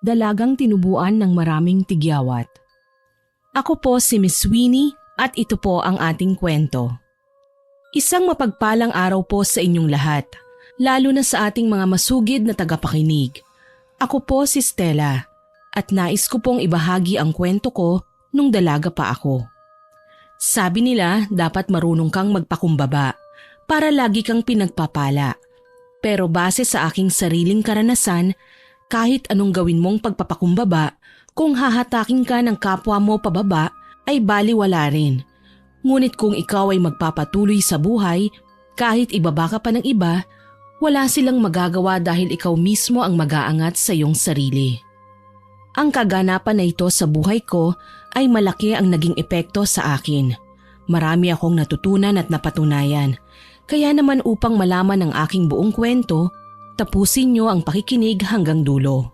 dalagang tinubuan ng maraming tigyawat. Ako po si Miss Winnie at ito po ang ating kwento. Isang mapagpalang araw po sa inyong lahat, lalo na sa ating mga masugid na tagapakinig. Ako po si Stella at nais ko pong ibahagi ang kwento ko nung dalaga pa ako. Sabi nila dapat marunong kang magpakumbaba para lagi kang pinagpapala. Pero base sa aking sariling karanasan, kahit anong gawin mong pagpapakumbaba, kung hahataking ka ng kapwa mo pababa ay baliwala rin. Ngunit kung ikaw ay magpapatuloy sa buhay, kahit ibaba ka pa ng iba, wala silang magagawa dahil ikaw mismo ang mag-aangat sa iyong sarili. Ang kaganapan na ito sa buhay ko ay malaki ang naging epekto sa akin. Marami akong natutunan at napatunayan. Kaya naman upang malaman ang aking buong kwento, tapusin niyo ang pakikinig hanggang dulo.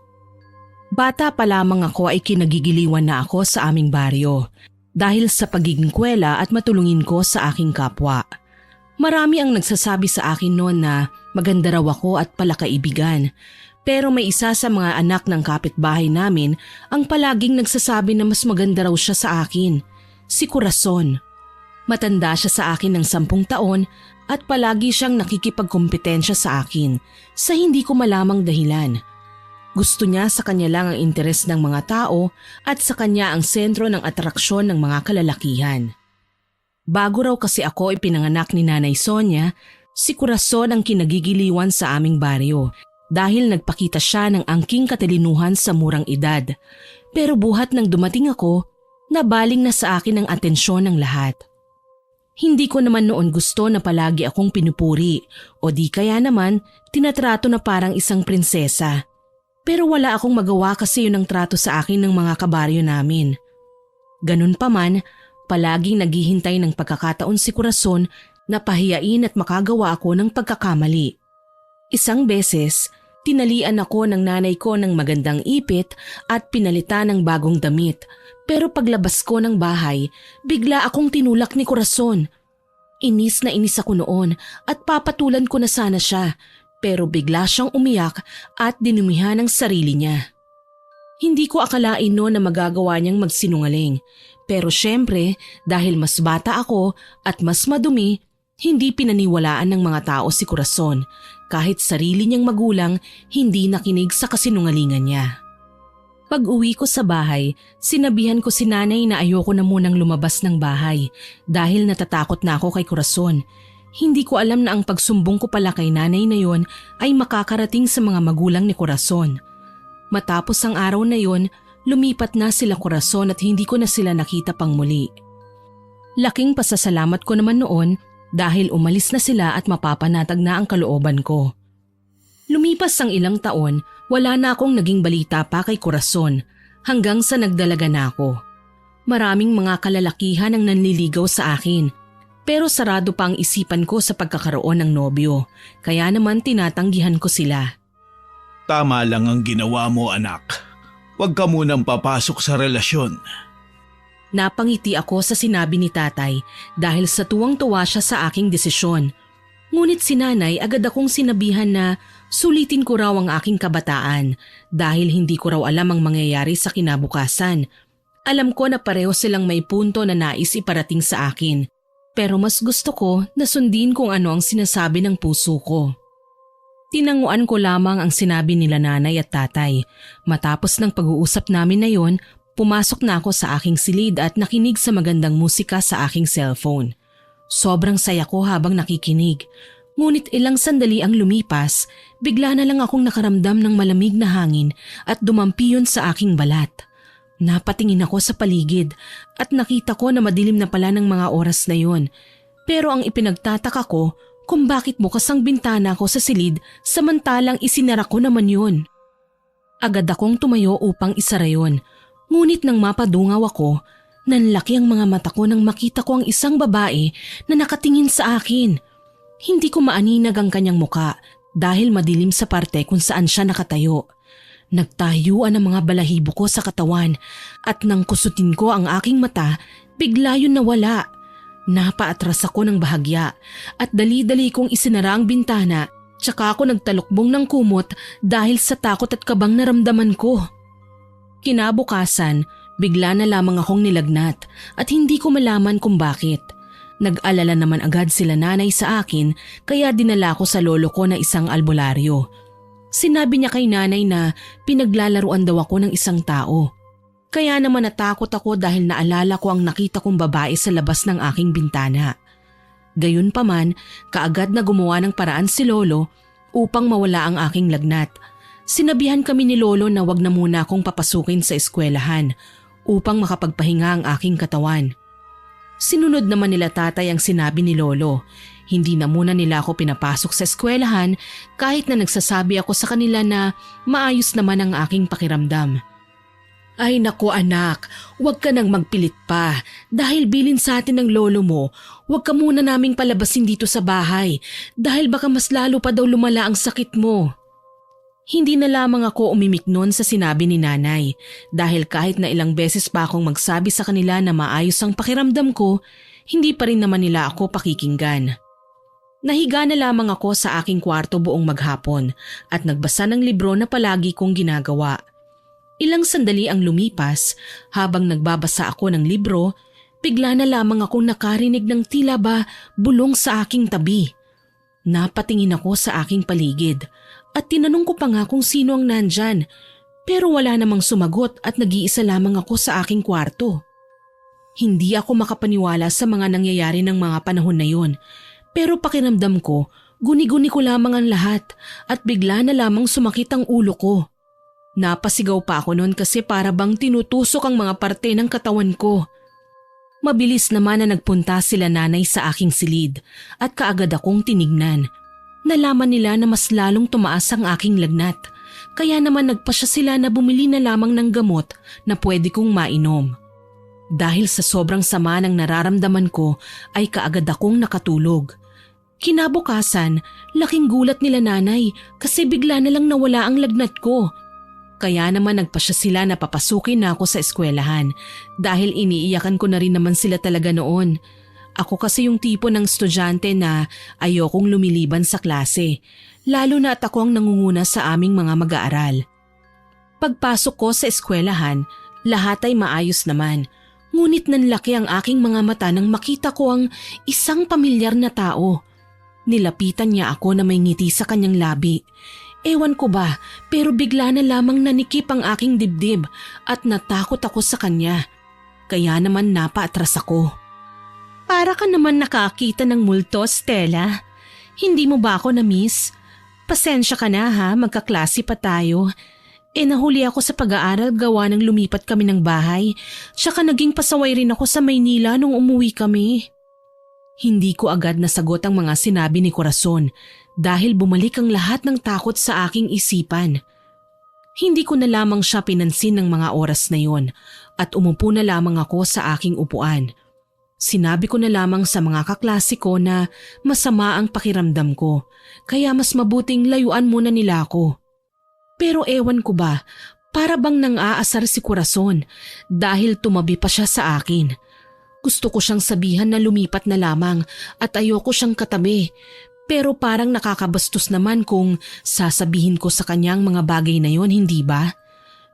Bata pa lamang ako ay kinagigiliwan na ako sa aming baryo dahil sa pagiging kwela at matulungin ko sa aking kapwa. Marami ang nagsasabi sa akin noon na maganda raw ako at palakaibigan. Pero may isa sa mga anak ng kapitbahay namin ang palaging nagsasabi na mas maganda raw siya sa akin, si Corazon. Matanda siya sa akin ng 10 taon at palagi siyang nakikipagkompetensya sa akin sa hindi ko malamang dahilan. Gusto niya sa kanya lang ang interes ng mga tao at sa kanya ang sentro ng atraksyon ng mga kalalakihan. Bago raw kasi ako ipinanganak ni Nanay Sonia, si Corazon ang kinagigiliwan sa aming baryo dahil nagpakita siya ng angking katalinuhan sa murang edad. Pero buhat nang dumating ako, nabaling na sa akin ang atensyon ng lahat. Hindi ko naman noon gusto na palagi akong pinupuri o di kaya naman tinatrato na parang isang prinsesa. Pero wala akong magawa kasi yun ang trato sa akin ng mga kabaryo namin. Ganun pa man, palaging naghihintay ng pagkakataon si Corazon na pahiyain at makagawa ako ng pagkakamali. Isang beses, tinalian ako ng nanay ko ng magandang ipit at pinalitan ng bagong damit. Pero paglabas ko ng bahay, bigla akong tinulak ni Corazon. Inis na inis ako noon at papatulan ko na sana siya, pero bigla siyang umiyak at dinumihan ang sarili niya. Hindi ko akalain noon na magagawa niyang magsinungaling, pero syempre dahil mas bata ako at mas madumi, hindi pinaniwalaan ng mga tao si Corazon. Kahit sarili niyang magulang, hindi nakinig sa kasinungalingan niya. Pag-uwi ko sa bahay, sinabihan ko si nanay na ayoko na munang lumabas ng bahay dahil natatakot na ako kay Corazon. Hindi ko alam na ang pagsumbong ko pala kay nanay na yon ay makakarating sa mga magulang ni Corazon. Matapos ang araw na yon, lumipat na sila Corazon at hindi ko na sila nakita pang muli. Laking pasasalamat ko naman noon dahil umalis na sila at mapapanatag na ang kalooban ko. Lumipas ang ilang taon, wala na akong naging balita pa kay Corazon hanggang sa nagdalaga na ako. Maraming mga kalalakihan ang nanliligaw sa akin pero sarado pa ang isipan ko sa pagkakaroon ng nobyo kaya naman tinatanggihan ko sila. Tama lang ang ginawa mo, anak. Huwag ka munang papasok sa relasyon. Napangiti ako sa sinabi ni tatay dahil sa tuwang-tuwa siya sa aking desisyon. Ngunit si nanay agad akong sinabihan na sulitin ko raw ang aking kabataan dahil hindi ko raw alam ang mangyayari sa kinabukasan. Alam ko na pareho silang may punto na nais iparating sa akin, pero mas gusto ko na sundin kung ano ang sinasabi ng puso ko. Tinanguan ko lamang ang sinabi nila nanay at tatay. Matapos ng pag-uusap namin na yon, pumasok na ako sa aking silid at nakinig sa magandang musika sa aking cellphone. Sobrang saya ko habang nakikinig. Ngunit ilang sandali ang lumipas, bigla na lang akong nakaramdam ng malamig na hangin at dumampi yun sa aking balat. Napatingin ako sa paligid at nakita ko na madilim na pala ng mga oras na yun. Pero ang ipinagtataka ko kung bakit bukas ang bintana ko sa silid samantalang isinara ko naman yun. Agad akong tumayo upang isara yun. Ngunit nang mapadungaw ako, nanlaki ang mga mata ko nang makita ko ang isang babae na nakatingin sa akin. Hindi ko maaninag ang kanyang muka dahil madilim sa parte kung saan siya nakatayo. Nagtayuan ang mga balahibo ko sa katawan at nang kusutin ko ang aking mata, bigla yun nawala. Napaatras ako ng bahagya at dali-dali kong isinara ang bintana tsaka ako nagtalukbong ng kumot dahil sa takot at kabang naramdaman ko. Kinabukasan, bigla na lamang akong nilagnat at hindi ko malaman kung bakit. Nag-alala naman agad sila nanay sa akin kaya dinala ko sa lolo ko na isang albularyo. Sinabi niya kay nanay na pinaglalaruan daw ako ng isang tao. Kaya naman natakot ako dahil naalala ko ang nakita kong babae sa labas ng aking bintana. Gayunpaman, kaagad na gumawa ng paraan si lolo upang mawala ang aking lagnat. Sinabihan kami ni lolo na wag na muna akong papasukin sa eskwelahan upang makapagpahinga ang aking katawan. Sinunod naman nila tatay ang sinabi ni lolo. Hindi na muna nila ako pinapasok sa eskwelahan kahit na nagsasabi ako sa kanila na maayos naman ang aking pakiramdam. Ay naku anak, huwag ka nang magpilit pa. Dahil bilin sa atin ng lolo mo, huwag ka muna naming palabasin dito sa bahay dahil baka mas lalo pa daw lumala ang sakit mo. Hindi na lamang ako umimik noon sa sinabi ni nanay dahil kahit na ilang beses pa akong magsabi sa kanila na maayos ang pakiramdam ko, hindi pa rin naman nila ako pakikinggan. Nahiga na lamang ako sa aking kwarto buong maghapon at nagbasa ng libro na palagi kong ginagawa. Ilang sandali ang lumipas habang nagbabasa ako ng libro, bigla na lamang akong nakarinig ng tila ba bulong sa aking tabi. Napatingin ako sa aking paligid at tinanong ko pa nga kung sino ang nandyan pero wala namang sumagot at nag-iisa lamang ako sa aking kwarto. Hindi ako makapaniwala sa mga nangyayari ng mga panahon na yon pero pakiramdam ko guni-guni ko lamang ang lahat at bigla na lamang sumakit ang ulo ko. Napasigaw pa ako noon kasi para bang tinutusok ang mga parte ng katawan ko. Mabilis naman na nagpunta sila nanay sa aking silid at kaagad akong tinignan. Nalaman nila na mas lalong tumaas ang aking lagnat kaya naman nagpasya sila na bumili na lamang ng gamot na pwede kong mainom. Dahil sa sobrang sama ng nararamdaman ko ay kaagad akong nakatulog. Kinabukasan, laking gulat nila nanay kasi bigla na lang nawala ang lagnat ko. Kaya naman nagpasya sila na papasukin na ako sa eskwelahan dahil iniiyakan ko na rin naman sila talaga noon. Ako kasi yung tipo ng estudyante na ayokong lumiliban sa klase, lalo na at ako ang nangunguna sa aming mga mag-aaral. Pagpasok ko sa eskwelahan, lahat ay maayos naman. Ngunit nanlaki ang aking mga mata nang makita ko ang isang pamilyar na tao. Nilapitan niya ako na may ngiti sa kanyang labi. Ewan ko ba, pero bigla na lamang nanikip ang aking dibdib at natakot ako sa kanya. Kaya naman napaatras ako. Para ka naman nakakita ng multo, Stella. Hindi mo ba ako na-miss? Pasensya ka na ha, magkaklase pa tayo. Nahuli ako sa pag-aaral gawa ng lumipat kami ng bahay. Tsaka naging pasaway rin ako sa Maynila nung umuwi kami. Hindi ko agad nasagot ang mga sinabi ni Corazon dahil bumalik ang lahat ng takot sa aking isipan. Hindi ko na lamang siya pinansin ng mga oras na yon at umupo na lamang ako sa aking upuan. Sinabi ko na lamang sa mga kaklase ko na masama ang pakiramdam ko kaya mas mabuting layuan muna nila ako. Pero ewan ko ba, para bang nang-aasar si Corazon dahil tumabi pa siya sa akin. Gusto ko siyang sabihan na lumipat na lamang at ayoko siyang katabi. Pero parang nakakabastos naman kung sasabihin ko sa kanyang mga bagay na yon, hindi ba?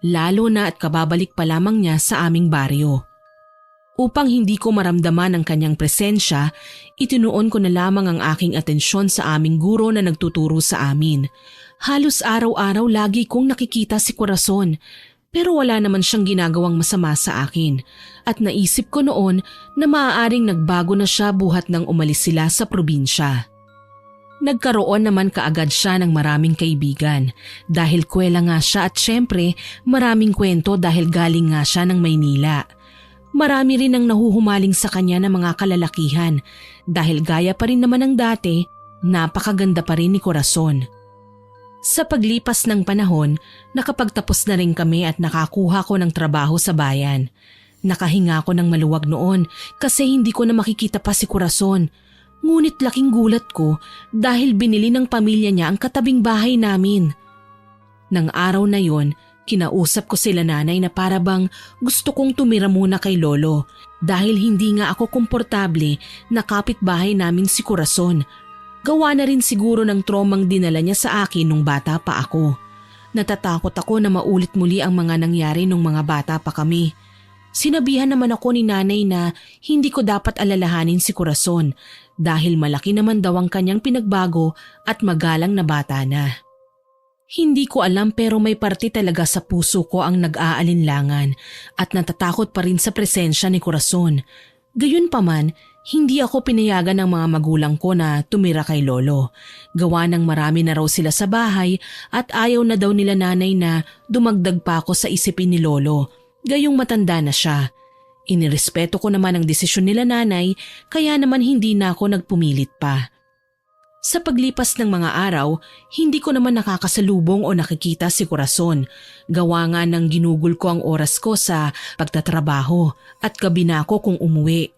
Lalo na at kababalik pa lamang niya sa aming baryo. Upang hindi ko maramdaman ang kanyang presensya, itinuon ko na lamang ang aking atensyon sa aming guro na nagtuturo sa amin. Halos araw-araw lagi kong nakikita si Corazon. Pero wala naman siyang ginagawang masama sa akin at naisip ko noon na maaaring nagbago na siya buhat nang umalis sila sa probinsya. Nagkaroon naman kaagad siya ng maraming kaibigan dahil kwela nga siya at syempre maraming kwento dahil galing nga siya ng Maynila. Marami rin ang nahuhumaling sa kanya ng mga kalalakihan dahil gaya pa rin naman ng dati, napakaganda pa rin ni Corazon. Sa paglipas ng panahon, nakapagtapos na rin kami at nakakuha ko ng trabaho sa bayan. Nakahinga ko ng maluwag noon kasi hindi ko na makikita pa si Corazon. Ngunit laking gulat ko dahil binili ng pamilya niya ang katabing bahay namin. Nang araw na yon, kinausap ko sila nanay na para bang gusto kong tumira muna kay lolo dahil hindi nga ako komportable na kapitbahay namin si Corazon. Gawa na rin siguro ng tromang dinala niya sa akin nung bata pa ako. Natatakot ako na maulit muli ang mga nangyari nung mga bata pa kami. Sinabihan naman ako ni nanay na hindi ko dapat alalahanin si Corazon dahil malaki naman daw ang kanyang pinagbago at magalang na bata na. Hindi ko alam pero may parte talaga sa puso ko ang nag-aalinlangan at natatakot pa rin sa presensya ni Corazon. Gayunpaman, hindi ako pinayagan ng mga magulang ko na tumira kay Lolo. Gawa ng marami na raw sila sa bahay at ayaw na daw nila nanay na dumagdag pa ako sa isipin ni Lolo. Gayong matanda na siya. Inirespeto ko naman ang desisyon nila nanay kaya naman hindi na ako nagpumilit pa. Sa paglipas ng mga araw, hindi ko naman nakakasalubong o nakikita si Corazon. Gawa nga ng ginugol ko ang oras ko sa pagtatrabaho at gabi na ako kung umuwi.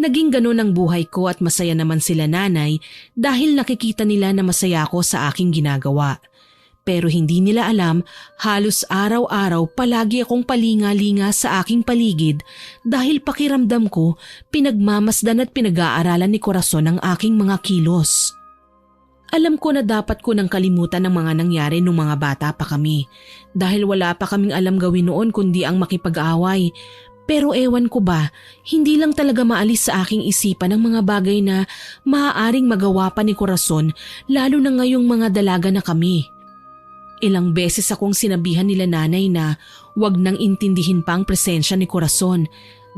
Naging ganun ang buhay ko at masaya naman sila nanay dahil nakikita nila na masaya ako sa aking ginagawa. Pero hindi nila alam, halos araw-araw palagi akong palinga-linga sa aking paligid dahil pakiramdam ko pinagmamasdan at pinag-aaralan ni Corazon ang aking mga kilos. Alam ko na dapat ko nang kalimutan ang mga nangyari nung mga bata pa kami dahil wala pa kaming alam gawin noon kundi ang makipag-away. Pero ewan ko ba, hindi lang talaga maalis sa aking isipan ang mga bagay na maaaring magawa pa ni Corazon lalo na ngayong mga dalaga na kami. Ilang beses akong sinabihan nila nanay na wag nang intindihin pa ang presensya ni Corazon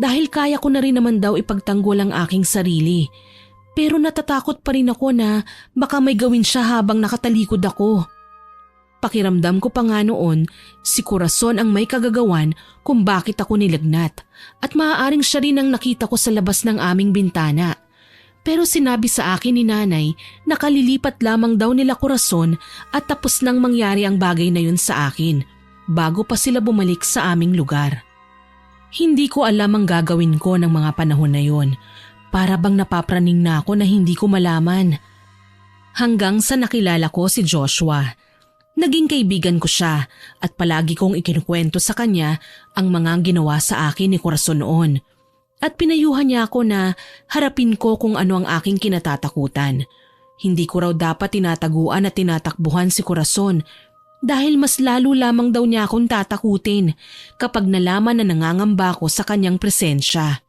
dahil kaya ko na rin naman daw ipagtanggol ang aking sarili. Pero natatakot pa rin ako na baka may gawin siya habang nakatalikod ako. Pakiramdam ko pa nga noon, si Corazon ang may kagagawan kung bakit ako nilagnat at maaaring siya rin ang nakita ko sa labas ng aming bintana. Pero sinabi sa akin ni nanay na kalilipat lamang daw nila Corazon at tapos nang mangyari ang bagay na yun sa akin bago pa sila bumalik sa aming lugar. Hindi ko alam ang gagawin ko ng mga panahon na yun. Para bang napapraning na ako na hindi ko malaman. Hanggang sa nakilala ko si Joshua. Naging kaibigan ko siya at palagi kong ikinukwento sa kanya ang mga ginawa sa akin ni Corazon noon. At pinayuhan niya ako na harapin ko kung ano ang aking kinatatakutan. Hindi ko raw dapat tinataguan at tinatakbuhan si Corazon dahil mas lalo lamang daw niya akong tatakutin kapag nalaman na nangangamba ko sa kanyang presensya.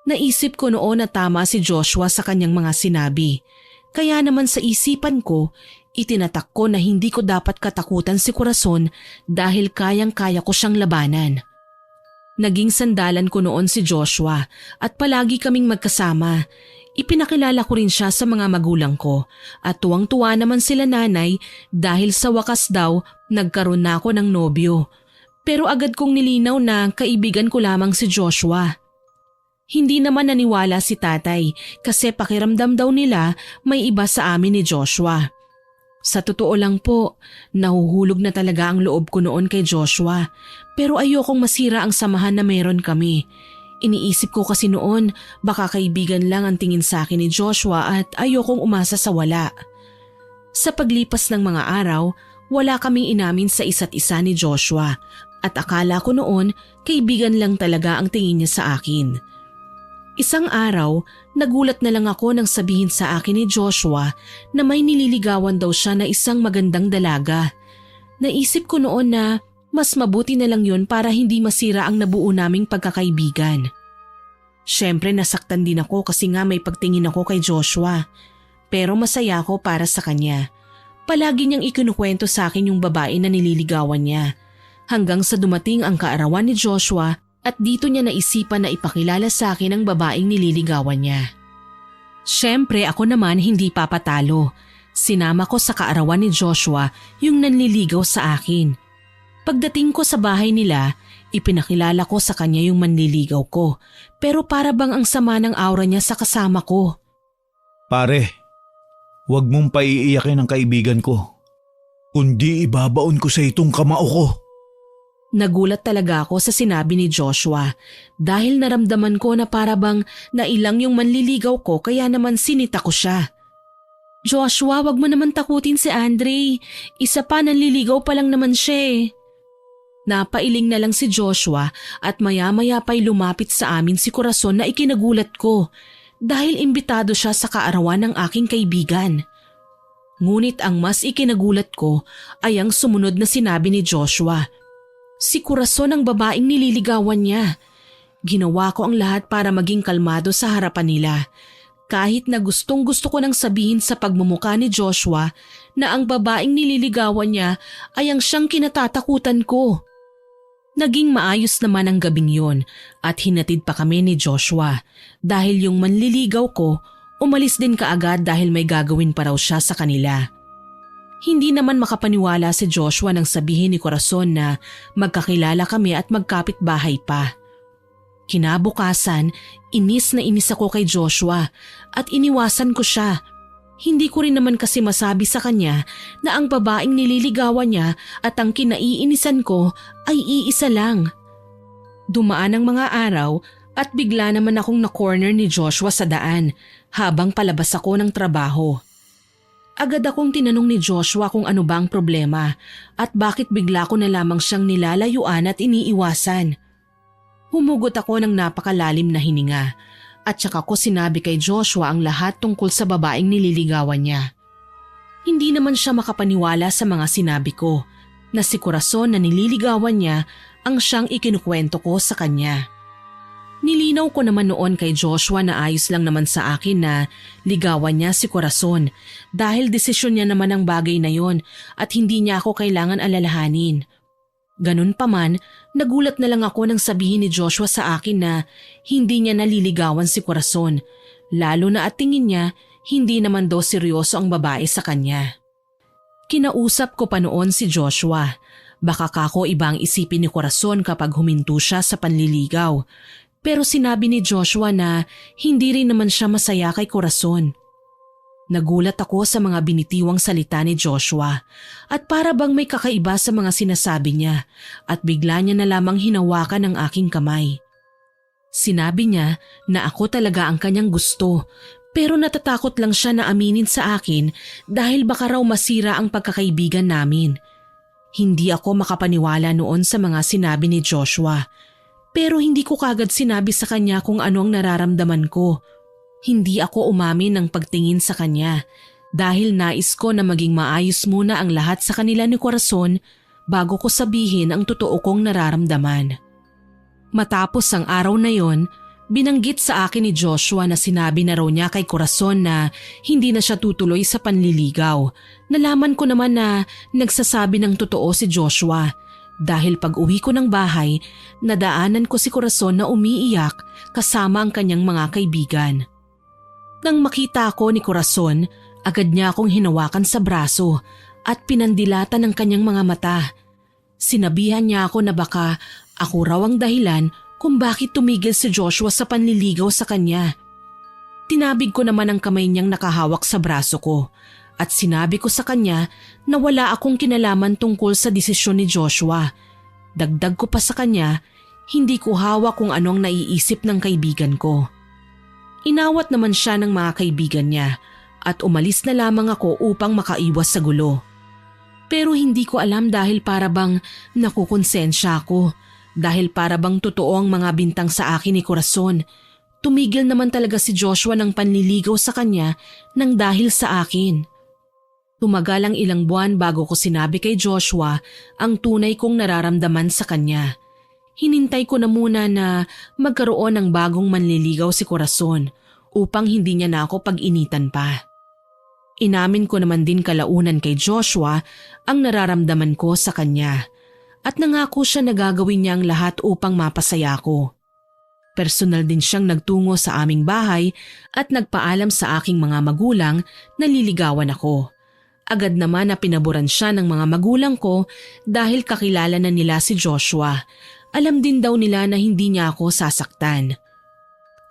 Naisip ko noon na tama si Joshua sa kanyang mga sinabi. Kaya naman sa isipan ko, itinatak ko na hindi ko dapat katakutan si Corazon dahil kayang-kaya ko siyang labanan. Naging sandalan ko noon si Joshua at palagi kaming magkasama. Ipinakilala ko rin siya sa mga magulang ko at tuwang-tuwa naman sila nanay dahil sa wakas daw nagkaroon na ako ng nobyo. Pero agad kong nilinaw na kaibigan ko lamang si Joshua. Hindi naman naniwala si tatay kasi pakiramdam daw nila may iba sa amin ni Joshua. Sa totoo lang po, nahuhulog na talaga ang loob ko noon kay Joshua pero ayokong masira ang samahan na meron kami. Iniisip ko kasi noon baka kaibigan lang ang tingin sa akin ni Joshua at ayokong umasa sa wala. Sa paglipas ng mga araw, wala kaming inamin sa isa't isa ni Joshua at akala ko noon kaibigan lang talaga ang tingin niya sa akin. Isang araw, nagulat na lang ako nang sabihin sa akin ni Joshua na may nililigawan daw siya na isang magandang dalaga. Naisip ko noon na mas mabuti na lang yun para hindi masira ang nabuo naming pagkakaibigan. Siyempre nasaktan din ako kasi nga may pagtingin ako kay Joshua. Pero masaya ako para sa kanya. Palagi niyang ikinukwento sa akin yung babae na nililigawan niya. Hanggang sa dumating ang kaarawan ni Joshua at dito niya naisipan na ipakilala sa akin ang babaeng nililigawan niya. Siyempre ako naman hindi papatalo. Sinama ko sa kaarawan ni Joshua yung nanliligaw sa akin. Pagdating ko sa bahay nila, ipinakilala ko sa kanya yung manliligaw ko. Pero para bang ang sama ng aura niya sa kasama ko. Pare, huwag mong paiiyakin ang kaibigan ko. Kundi ibabaon ko sa itong kamao ko. Nagulat talaga ako sa sinabi ni Joshua dahil naramdaman ko na para bang nailang yung manliligaw ko kaya naman sinita ko siya. Joshua, wag mo naman takutin si Andre. Isa pa nanliligaw pa lang naman siya eh. Napailing na lang si Joshua at maya-maya pa'y lumapit sa amin si Corazon na ikinagulat ko dahil imbitado siya sa kaarawan ng aking kaibigan. Ngunit ang mas ikinagulat ko ay ang sumunod na sinabi ni Joshua. Si Corazon ang babaeng nililigawan niya. Ginawa ko ang lahat para maging kalmado sa harapan nila. Kahit na gustong-gusto ko nang sabihin sa pagmumukha ni Joshua na ang babaeng nililigawan niya ay ang siyang kinatatakutan ko. Naging maayos naman ang gabing yon at hinatid pa kami ni Joshua dahil yung manliligaw ko umalis din kaagad dahil may gagawin pa raw siya sa kanila. Hindi naman makapaniwala si Joshua nang sabihin ni Corazon na magkakilala kami at magkapit-bahay pa. Kinabukasan, inis na inis ako kay Joshua at iniwasan ko siya. Hindi ko rin naman kasi masabi sa kanya na ang babaeng nililigawan niya at ang kinaiinisan ko ay iisa lang. Dumaan ang mga araw at bigla naman akong na-corner ni Joshua sa daan habang palabas ako ng trabaho. Agad akong tinanong ni Joshua kung ano ba ang problema at bakit bigla ko na lamang siyang nilalayuan at iniiwasan. Humugot ako ng napakalalim na hininga at saka ko sinabi kay Joshua ang lahat tungkol sa babaeng nililigawan niya. Hindi naman siya makapaniwala sa mga sinabi ko na si Corazon na nililigawan niya ang siyang ikinukwento ko sa kanya. Nilinaw ko naman noon kay Joshua na ayos lang naman sa akin na ligawan niya si Corazon dahil desisyon niya naman ang bagay na yon at hindi niya ako kailangan alalahanin. Ganun pa man, nagulat na lang ako nang sabihin ni Joshua sa akin na hindi niya naliligawan si Corazon, lalo na at tingin niya hindi naman daw seryoso ang babae sa kanya. Kinausap ko pa noon si Joshua. Baka kako ibang isipin ni Corazon kapag huminto siya sa panliligaw. Pero sinabi ni Joshua na hindi rin naman siya masaya kay Corazon. Nagulat ako sa mga binitiwang salita ni Joshua at para bang may kakaiba sa mga sinasabi niya at bigla niya na lamang hinawakan ang aking kamay. Sinabi niya na ako talaga ang kanyang gusto pero natatakot lang siya na aminin sa akin dahil baka raw masira ang pagkakaibigan namin. Hindi ako makapaniwala noon sa mga sinabi ni Joshua pero hindi ko kagad sinabi sa kanya kung ano ang nararamdaman ko. Hindi ako umamin ng pagtingin sa kanya dahil nais ko na maging maayos muna ang lahat sa kanila ni Corazon bago ko sabihin ang totoo kong nararamdaman. Matapos ang araw na yon, binanggit sa akin ni Joshua na sinabi na raw niya kay Corazon na hindi na siya tutuloy sa panliligaw. Nalaman ko naman na nagsasabi ng totoo si Joshua dahil pag uwi ko ng bahay, nadaanan ko si Corazon na umiiyak kasama ang kanyang mga kaibigan. Nang makita ko ni Corazon, agad niya akong hinawakan sa braso at pinandilatan ng kanyang mga mata. Sinabihan niya ako na baka ako raw ang dahilan kung bakit tumigil si Joshua sa panliligaw sa kanya. Tinabig ko naman ang kamay niyang nakahawak sa braso ko at sinabi ko sa kanya na wala akong kinalaman tungkol sa desisyon ni Joshua. Dagdag ko pa sa kanya, hindi ko hawak kung ano ang naiisip ng kaibigan ko. Inawat naman siya ng mga kaibigan niya at umalis na lamang ako upang makaiwas sa gulo. Pero hindi ko alam dahil para bang nakukonsensya ako, dahil para bang totoo ang mga bintang sa akin ni Corazon. Tumigil naman talaga si Joshua ng panliligaw sa kanya nang dahil sa akin. Tumagal ang ilang buwan bago ko sinabi kay Joshua ang tunay kong nararamdaman sa kanya. Hinintay ko na muna na magkaroon ng bagong manliligaw si Corazon upang hindi niya na ako pag-initan pa. Inamin ko naman din kalaunan kay Joshua ang nararamdaman ko sa kanya at nangako siya na gagawin niya ang lahat upang mapasaya ko. Personal din siyang nagtungo sa aming bahay at nagpaalam sa aking mga magulang na liligawan ako. Agad naman na pinaboran siya ng mga magulang ko dahil kakilala na nila si Joshua. Alam din daw nila na hindi niya ako sasaktan.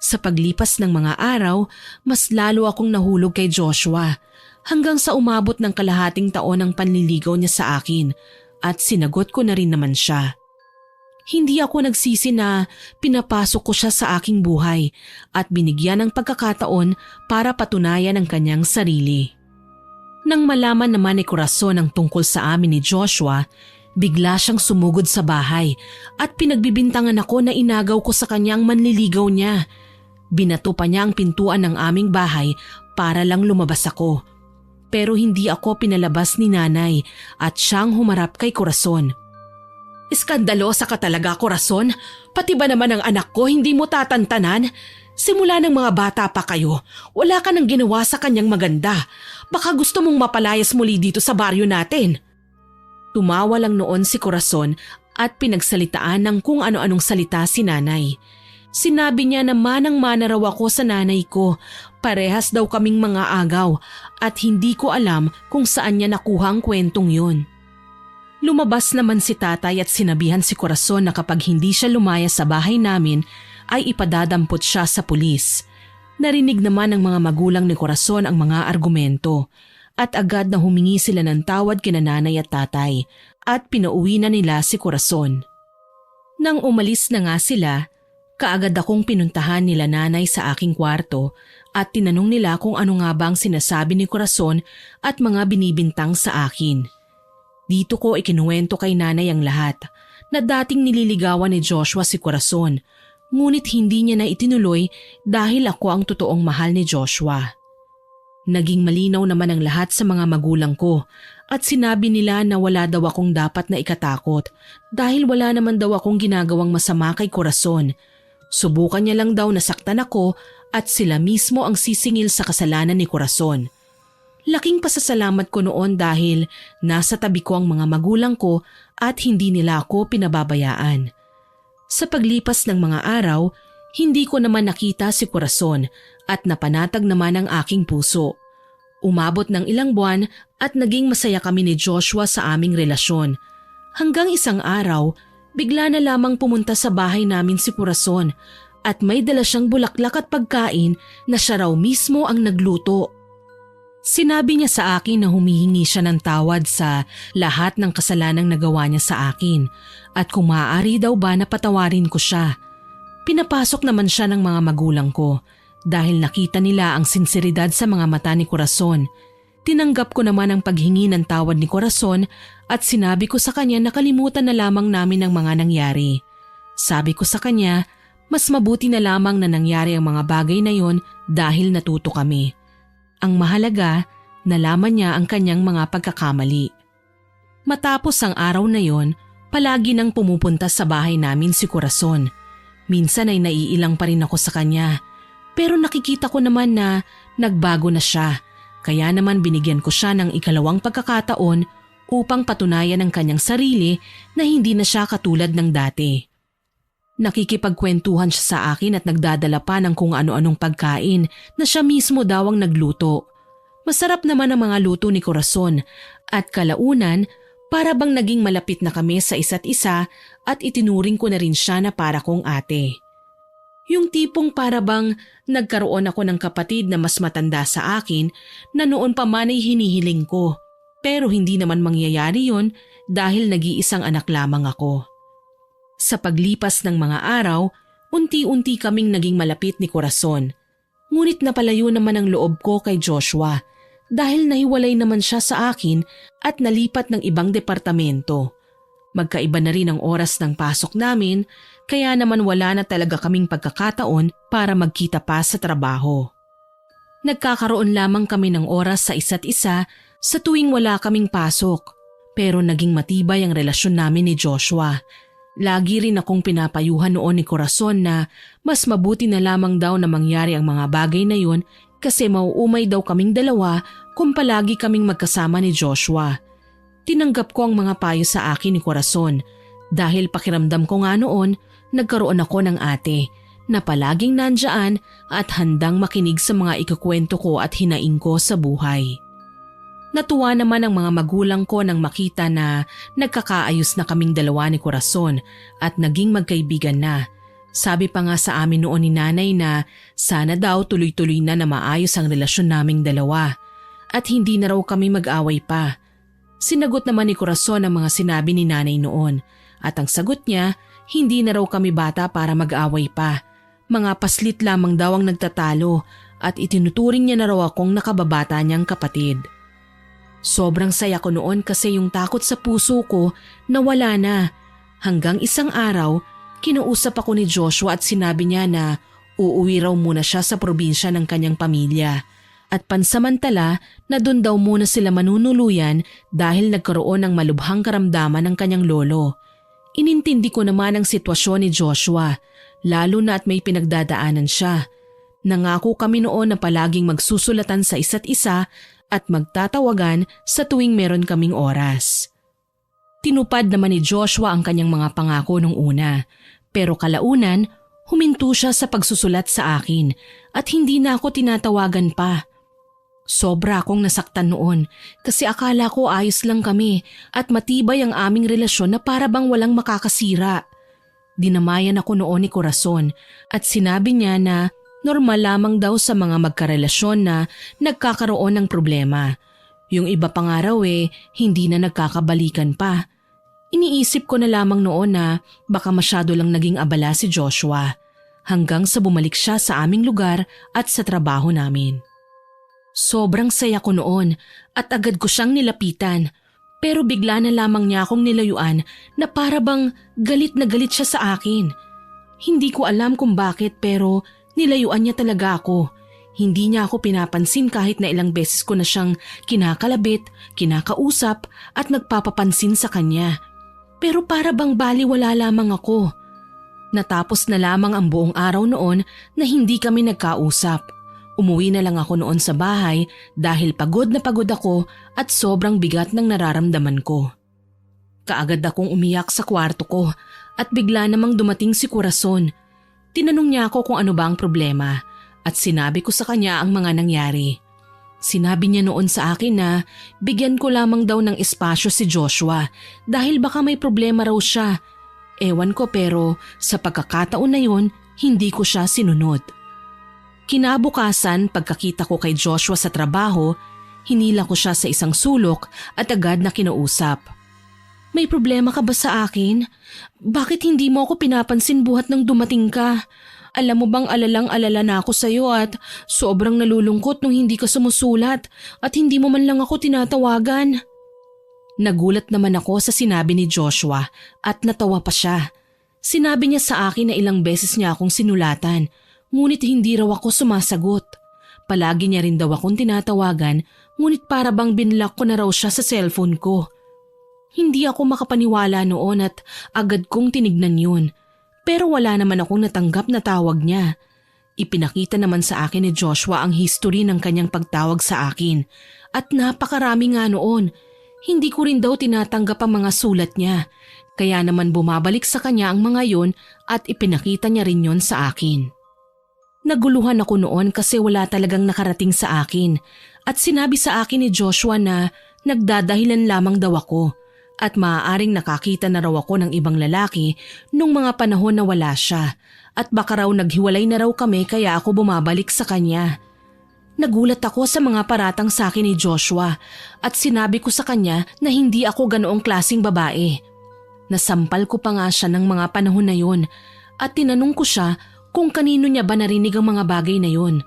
Sa paglipas ng mga araw, mas lalo akong nahulog kay Joshua hanggang sa umabot ng kalahating taon ang panliligaw niya sa akin at sinagot ko na rin naman siya. Hindi ako nagsisi na pinapasok ko siya sa aking buhay at binigyan ng pagkakataon para patunayan ang kanyang sarili. Nang malaman naman ni Corazon ang tungkol sa amin ni Joshua, bigla siyang sumugod sa bahay at pinagbibintangan ako na inagaw ko sa kanyang manliligaw niya. Binato pa niya ang pintuan ng aming bahay para lang lumabas ako. pero hindi ako pinalabas ni nanay at siyang humarap kay Corazon. Iskandalosa ka talaga, Corazon. Pati ba naman ang anak ko hindi mo tatantanan? Simula ng mga bata pa kayo, wala ka nang ginawa sa kanyang maganda. Baka gusto mong mapalayas muli dito sa baryo natin. Tumawa lang noon si Corazon at pinagsalitaan ng kung ano-anong salita si nanay. Sinabi niya na manang-mana raw ako sa nanay ko. Parehas daw kaming mga agaw at hindi ko alam kung saan niya nakuha ang kwentong yun. Lumabas naman si tatay at sinabihan si Corazon na kapag hindi siya lumaya sa bahay namin ay ipadadampot siya sa pulis. Narinig naman ng mga magulang ni Corazon ang mga argumento at agad na humingi sila ng tawad kina nanay at tatay at pinauwi na nila si Corazon. Nang umalis na nga sila, kaagad akong pinuntahan nila nanay sa aking kwarto at tinanong nila kung ano nga ba ang sinasabi ni Corazon at mga binibintang sa akin. Dito ko ikinuwento kay nanay ang lahat na dating nililigawan ni Joshua si Corazon, ngunit hindi niya na itinuloy dahil ako ang totoong mahal ni Joshua. Naging malinaw naman ang lahat sa mga magulang ko at sinabi nila na wala daw akong dapat na ikatakot dahil wala naman daw akong ginagawang masama kay Corazon. Subukan niya lang daw nasaktan ako at sila mismo ang sisingil sa kasalanan ni Corazon. Laking pasasalamat ko noon dahil nasa tabi ko ang mga magulang ko at hindi nila ako pinababayaan. Sa paglipas ng mga araw, hindi ko naman nakita si Corazon at napanatag naman ang aking puso. Umabot ng ilang buwan at naging masaya kami ni Joshua sa aming relasyon. Hanggang isang araw, bigla na lamang pumunta sa bahay namin si Corazon at may dala siyang bulaklak at pagkain na siya raw mismo ang nagluto. Sinabi niya sa akin na humihingi siya ng tawad sa lahat ng kasalanang nagawa niya sa akin at kung maaari daw ba na patawarin ko siya. Pinapasok naman siya ng mga magulang ko dahil nakita nila ang sinseridad sa mga mata ni Corazon. Tinanggap ko naman ang paghingi ng tawad ni Corazon at sinabi ko sa kanya na kalimutan na lamang namin ang mga nangyari. Sabi ko sa kanya, mas mabuti na lamang na nangyari ang mga bagay na yon dahil natuto kami. Ang mahalaga, nalaman niya ang kanyang mga pagkakamali. Matapos ang araw na yon, palagi nang pumupunta sa bahay namin si Corazon. Minsan ay naiilang pa rin ako sa kanya, pero nakikita ko naman na nagbago na siya. Kaya naman binigyan ko siya ng ikalawang pagkakataon upang patunayan ang kanyang sarili na hindi na siya katulad ng dati. Nakikipagkwentuhan siya sa akin at nagdadala pa ng kung ano-anong pagkain na siya mismo daw ang nagluto. Masarap naman ang mga luto ni Corazon at kalaunan para bang naging malapit na kami sa isa't isa at itinuring ko na rin siya na para kong ate. Yung tipong para bang nagkaroon ako ng kapatid na mas matanda sa akin na noon pa man ay hinihiling ko pero hindi naman mangyayari yon dahil nag-iisang anak lamang ako. Sa paglipas ng mga araw, unti-unti kaming naging malapit ni Corazon. Ngunit napalayo naman ang loob ko kay Joshua dahil nahiwalay naman siya sa akin at nalipat ng ibang departamento. Magkaiba na rin ang oras ng pasok namin kaya naman wala na talaga kaming pagkakataon para magkita pa sa trabaho. Nagkakaroon lamang kami ng oras sa isa't isa sa tuwing wala kaming pasok pero naging matibay ang relasyon namin ni Joshua. Lagi rin akong pinapayuhan noon ni Corazon na mas mabuti na lamang daw na mangyari ang mga bagay na yun kasi mauumay daw kaming dalawa kung palagi kaming magkasama ni Joshua. Tinanggap ko ang mga payo sa akin ni Corazon dahil pakiramdam ko nga noon nagkaroon ako ng ate na palaging nandyan at handang makinig sa mga ikukwento ko at hinaing ko sa buhay. Natuwa naman ang mga magulang ko nang makita na nagkakaayos na kaming dalawa ni Corazon at naging magkaibigan na. Sabi pa nga sa amin noon ni nanay na sana daw tuloy-tuloy na maayos ang relasyon naming dalawa at hindi na raw kami mag-away pa. Sinagot naman ni Corazon ang mga sinabi ni nanay noon at ang sagot niya, hindi na raw kami bata para mag-away pa. Mga paslit lamang daw ang nagtatalo at itinuturing niya na raw akong nakababata niyang kapatid. Sobrang saya ko noon kasi yung takot sa puso ko nawala na. Hanggang isang araw, kinausap ako ni Joshua at sinabi niya na uuwi raw muna siya sa probinsya ng kanyang pamilya at pansamantala na doon daw muna sila manunuluyan dahil nagkaroon ng malubhang karamdaman ng kanyang lolo. Inintindi ko naman ang sitwasyon ni Joshua, lalo na at may pinagdadaanan siya. Nangako kami noon na palaging magsusulatan sa isa't isa at magtatawagan sa tuwing meron kaming oras. Tinupad naman ni Joshua ang kanyang mga pangako nung una, pero kalaunan huminto siya sa pagsusulat sa akin at hindi na ako tinatawagan pa. Sobra akong nasaktan noon kasi akala ko ayos lang kami at matibay ang aming relasyon na para bang walang makakasira. Dinamayan ako noon ni Corazon at sinabi niya na normal lamang daw sa mga magkarelasyon na nagkakaroon ng problema. Yung iba pang araw hindi na nagkakabalikan pa. Iniisip ko na lamang noon na baka masyado lang naging abala si Joshua hanggang sa bumalik siya sa aming lugar at sa trabaho namin. Sobrang saya ko noon at agad ko siyang nilapitan pero bigla na lamang niya akong nilayuan na para bang galit na galit siya sa akin. Hindi ko alam kung bakit pero nilayuan niya talaga ako. Hindi niya ako pinapansin kahit na ilang beses ko na siyang kinakalabit, kinakausap at nagpapapansin sa kanya. Pero para bang baliwala lamang ako. Natapos na lamang ang buong araw noon na hindi kami nagkausap. Umuwi na lang ako noon sa bahay dahil pagod na pagod ako at sobrang bigat ng nararamdaman ko. Kaagad akong umiyak sa kwarto ko at bigla namang dumating si Corazon. Tinanong niya ako kung ano ba ang problema at sinabi ko sa kanya ang mga nangyari. Sinabi niya noon sa akin na bigyan ko lamang daw ng espasyo si Joshua dahil baka may problema raw siya. Ewan ko pero sa pagkakataon na yun, hindi ko siya sinunod. Kinabukasan, pagkakita ko kay Joshua sa trabaho, hinila ko siya sa isang sulok at agad na kinausap. May problema ka ba sa akin? Bakit hindi mo ako pinapansin buhat nang dumating ka? Alam mo bang alalang-alala na ako sa'yo at sobrang nalulungkot nung hindi ka sumusulat at hindi mo man lang ako tinatawagan? Nagulat naman ako sa sinabi ni Joshua at natawa pa siya. Sinabi niya sa akin na ilang beses niya akong sinulatan. Ngunit hindi raw ako sumasagot. Palagi niya rin daw akong tinatawagan, ngunit para bang binlock ko na raw siya sa cellphone ko. Hindi ako makapaniwala noon at agad kong tinignan yun. Pero wala naman akong natanggap na tawag niya. Ipinakita naman sa akin ni Joshua ang history ng kanyang pagtawag sa akin. At napakarami nga noon. Hindi ko rin daw tinatanggap ang mga sulat niya. Kaya naman bumabalik sa kanya ang mga yon at ipinakita niya rin yon sa akin. Naguluhan ako noon kasi wala talagang nakarating sa akin at sinabi sa akin ni Joshua na nagdadahilan lamang daw ako at maaaring nakakita na raw ako ng ibang lalaki nung mga panahon na wala siya at baka raw naghiwalay na raw kami kaya ako bumabalik sa kanya. Nagulat ako sa mga paratang sa akin ni Joshua at sinabi ko sa kanya na hindi ako ganoong klaseng babae. Nasampal ko pa nga siya ng mga panahon na yun at tinanong ko siya kung kanino niya ba narinig ang mga bagay na yun.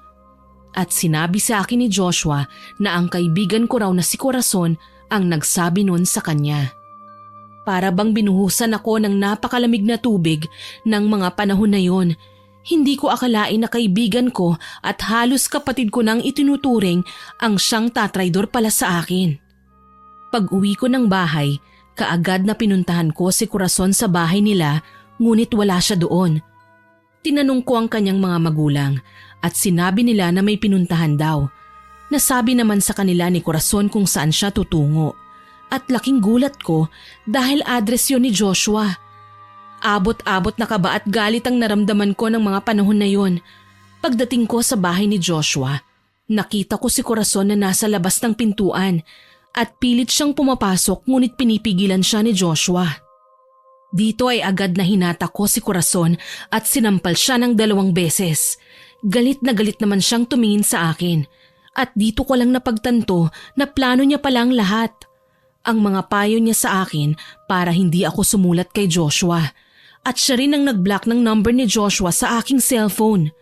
At sinabi sa akin ni Joshua na ang kaibigan ko raw na si Corazon ang nagsabi nun sa kanya. Para bang binuhusan ako ng napakalamig na tubig ng mga panahon na yun. Hindi ko akalain na kaibigan ko at halos kapatid ko nang itinuturing ang siyang tatraydor pala sa akin. Pag-uwi ko ng bahay, kaagad na pinuntahan ko si Corazon sa bahay nila ngunit wala siya doon. Tinanong ko ang kanyang mga magulang at sinabi nila na may pinuntahan daw. Nasabi naman sa kanila ni Corazon kung saan siya tutungo. At laking gulat ko dahil address yun ni Joshua. Abot-abot na kaba at galit ang naramdaman ko ng mga panahon na yun. Pagdating ko sa bahay ni Joshua, nakita ko si Corazon na nasa labas ng pintuan at pilit siyang pumapasok ngunit pinipigilan siya ni Joshua. Dito ay agad na hinata ko si Corazon at sinampal siya ng 2 beses. Galit na galit naman siyang tumingin sa akin at dito ko lang napagtanto na plano niya palang lahat. Ang mga payo niya sa akin para hindi ako sumulat kay Joshua at siya rin ang nag-block ng number ni Joshua sa aking cellphone.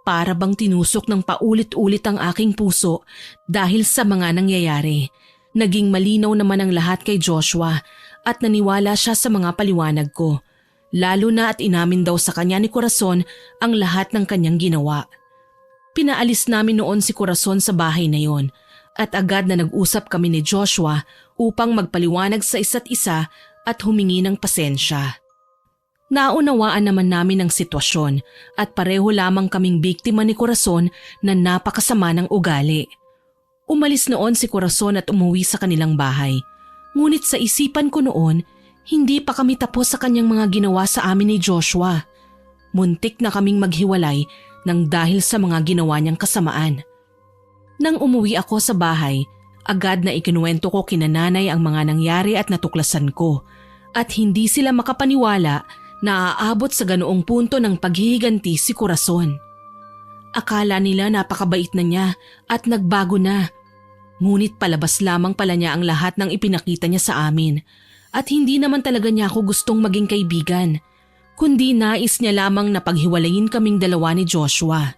Para bang tinusok ng paulit-ulit ang aking puso dahil sa mga nangyayari. Naging malinaw naman ang lahat kay Joshua at naniwala siya sa mga paliwanag ko. Lalo na at inamin daw sa kanya ni Corazon ang lahat ng kanyang ginawa. Pinaalis namin noon si Corazon sa bahay na yon at agad na nag-usap kami ni Joshua upang magpaliwanag sa isa't isa at humingi ng pasensya. Naunawaan naman namin ang sitwasyon at pareho lamang kaming biktima ni Corazon na napakasama ng ugali. Umalis noon si Corazon at umuwi sa kanilang bahay. Ngunit sa isipan ko noon, hindi pa kami tapos sa kanyang mga ginawa sa amin ni Joshua. Muntik na kaming maghiwalay nang dahil sa mga ginawa niyang kasamaan. Nang umuwi ako sa bahay, agad na ikinuwento ko kina nanay ang mga nangyari at natuklasan ko. At hindi sila makapaniwala na aabot sa ganoong punto ng paghihiganti si Corazon. Akala nila napakabait na niya at nagbago na. Ngunit palabas lamang pala niya ang lahat ng ipinakita niya sa amin at hindi naman talaga niya ako gustong maging kaibigan, kundi nais niya lamang na paghiwalayin kaming dalawa ni Joshua.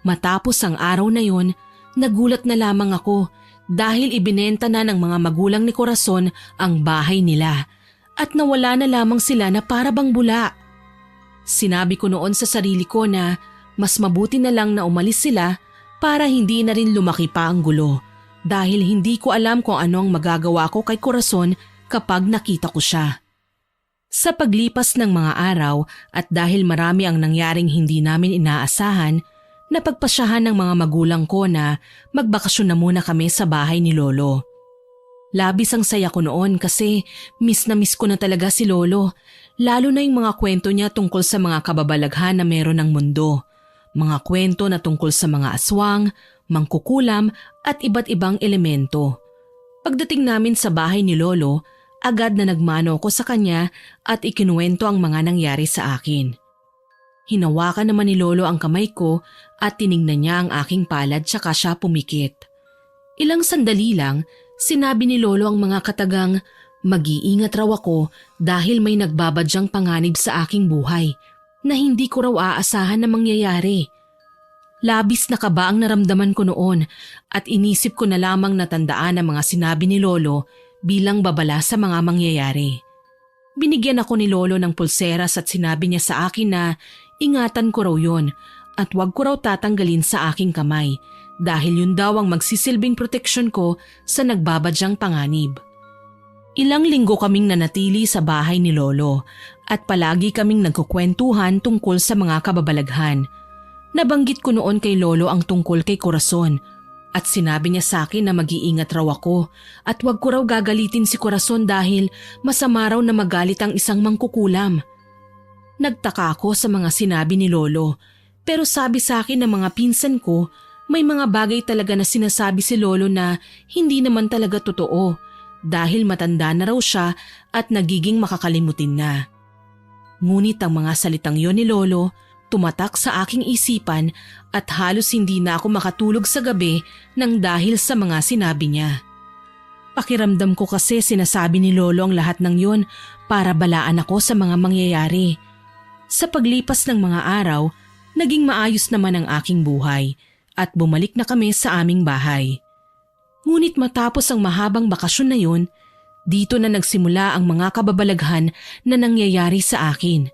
Matapos ang araw na yon, nagulat na lamang ako dahil ibinenta na ng mga magulang ni Corazon ang bahay nila at nawala na lamang sila na para bang bula. Sinabi ko noon sa sarili ko na mas mabuti na lang na umalis sila para hindi na rin lumaki pa ang gulo dahil hindi ko alam kung ano ang magagawa ko kay Corazon kapag nakita ko siya. Sa paglipas ng mga araw at dahil marami ang nangyaring hindi namin inaasahan, napagpasyahan ng mga magulang ko na magbakasyon na muna kami sa bahay ni Lolo. Labis ang saya ko noon kasi miss na miss ko na talaga si Lolo, lalo na yung mga kwento niya tungkol sa mga kababalaghan na meron ng mundo. Mga kwento na tungkol sa mga aswang, mangkukulam at iba't ibang elemento. Pagdating namin sa bahay ni Lolo, agad na nagmano ko sa kanya at ikinuwento ang mga nangyari sa akin. Hinawakan naman ni Lolo ang kamay ko at tiningnan niya ang aking palad tsaka siya pumikit. Ilang sandali lang, sinabi ni Lolo ang mga katagang mag-iingat raw ako dahil may nagbabadyang panganib sa aking buhay na hindi ko raw aasahan na mangyayari. Labis na kaba ang naramdaman ko noon at inisip ko na lamang natandaan ang mga sinabi ni Lolo bilang babala sa mga mangyayari. Binigyan ako ni Lolo ng pulseras at sinabi niya sa akin na ingatan ko raw yun at wag ko raw tatanggalin sa aking kamay dahil yun daw ang magsisilbing proteksyon ko sa nagbabadyang panganib. Ilang linggo kaming nanatili sa bahay ni Lolo at palagi kaming nagkukwentuhan tungkol sa mga kababalaghan. Nabanggit ko noon kay Lolo ang tungkol kay Corazon at sinabi niya sa akin na mag-iingat raw ako at wag ko raw gagalitin si Corazon dahil masama raw na magalit ang isang mangkukulam. Nagtaka ako sa mga sinabi ni Lolo pero sabi sa akin ng mga pinsan ko may mga bagay talaga na sinasabi si Lolo na hindi naman talaga totoo dahil matanda na raw siya at nagiging makakalimutin na. Ngunit ang mga salitang yon ni Lolo tumatak sa aking isipan at halos hindi na ako makatulog sa gabi nang dahil sa mga sinabi niya. Pakiramdam ko kasi sinasabi ni Lolo ang lahat ng yon para balaan ako sa mga mangyayari. Sa paglipas ng mga araw, naging maayos naman ang aking buhay at bumalik na kami sa aming bahay. Ngunit matapos ang mahabang bakasyon na yun, dito na nagsimula ang mga kababalaghan na nangyayari sa akin.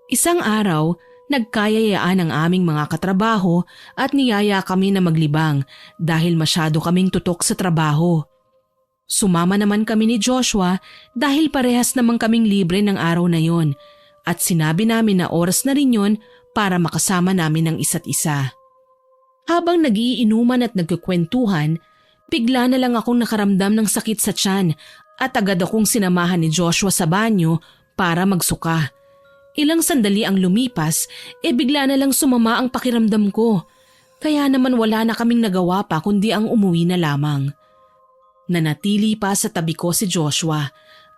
Isang araw, nagkayayaan ang aming mga katrabaho at niyaya kami na maglibang dahil masyado kaming tutok sa trabaho. Sumama naman kami ni Joshua dahil parehas naman kaming libre ng araw na yon at sinabi namin na oras na rin yon para makasama namin ang isa't isa. Habang nagiinuman at nagkukwentuhan, bigla na lang akong nakaramdam ng sakit sa tiyan at agad akong sinamahan ni Joshua sa banyo para magsuka. Ilang sandali ang lumipas, bigla na lang sumama ang pakiramdam ko. Kaya naman wala na kaming nagawa pa kundi ang umuwi na lamang. Nanatili pa sa tabi ko si Joshua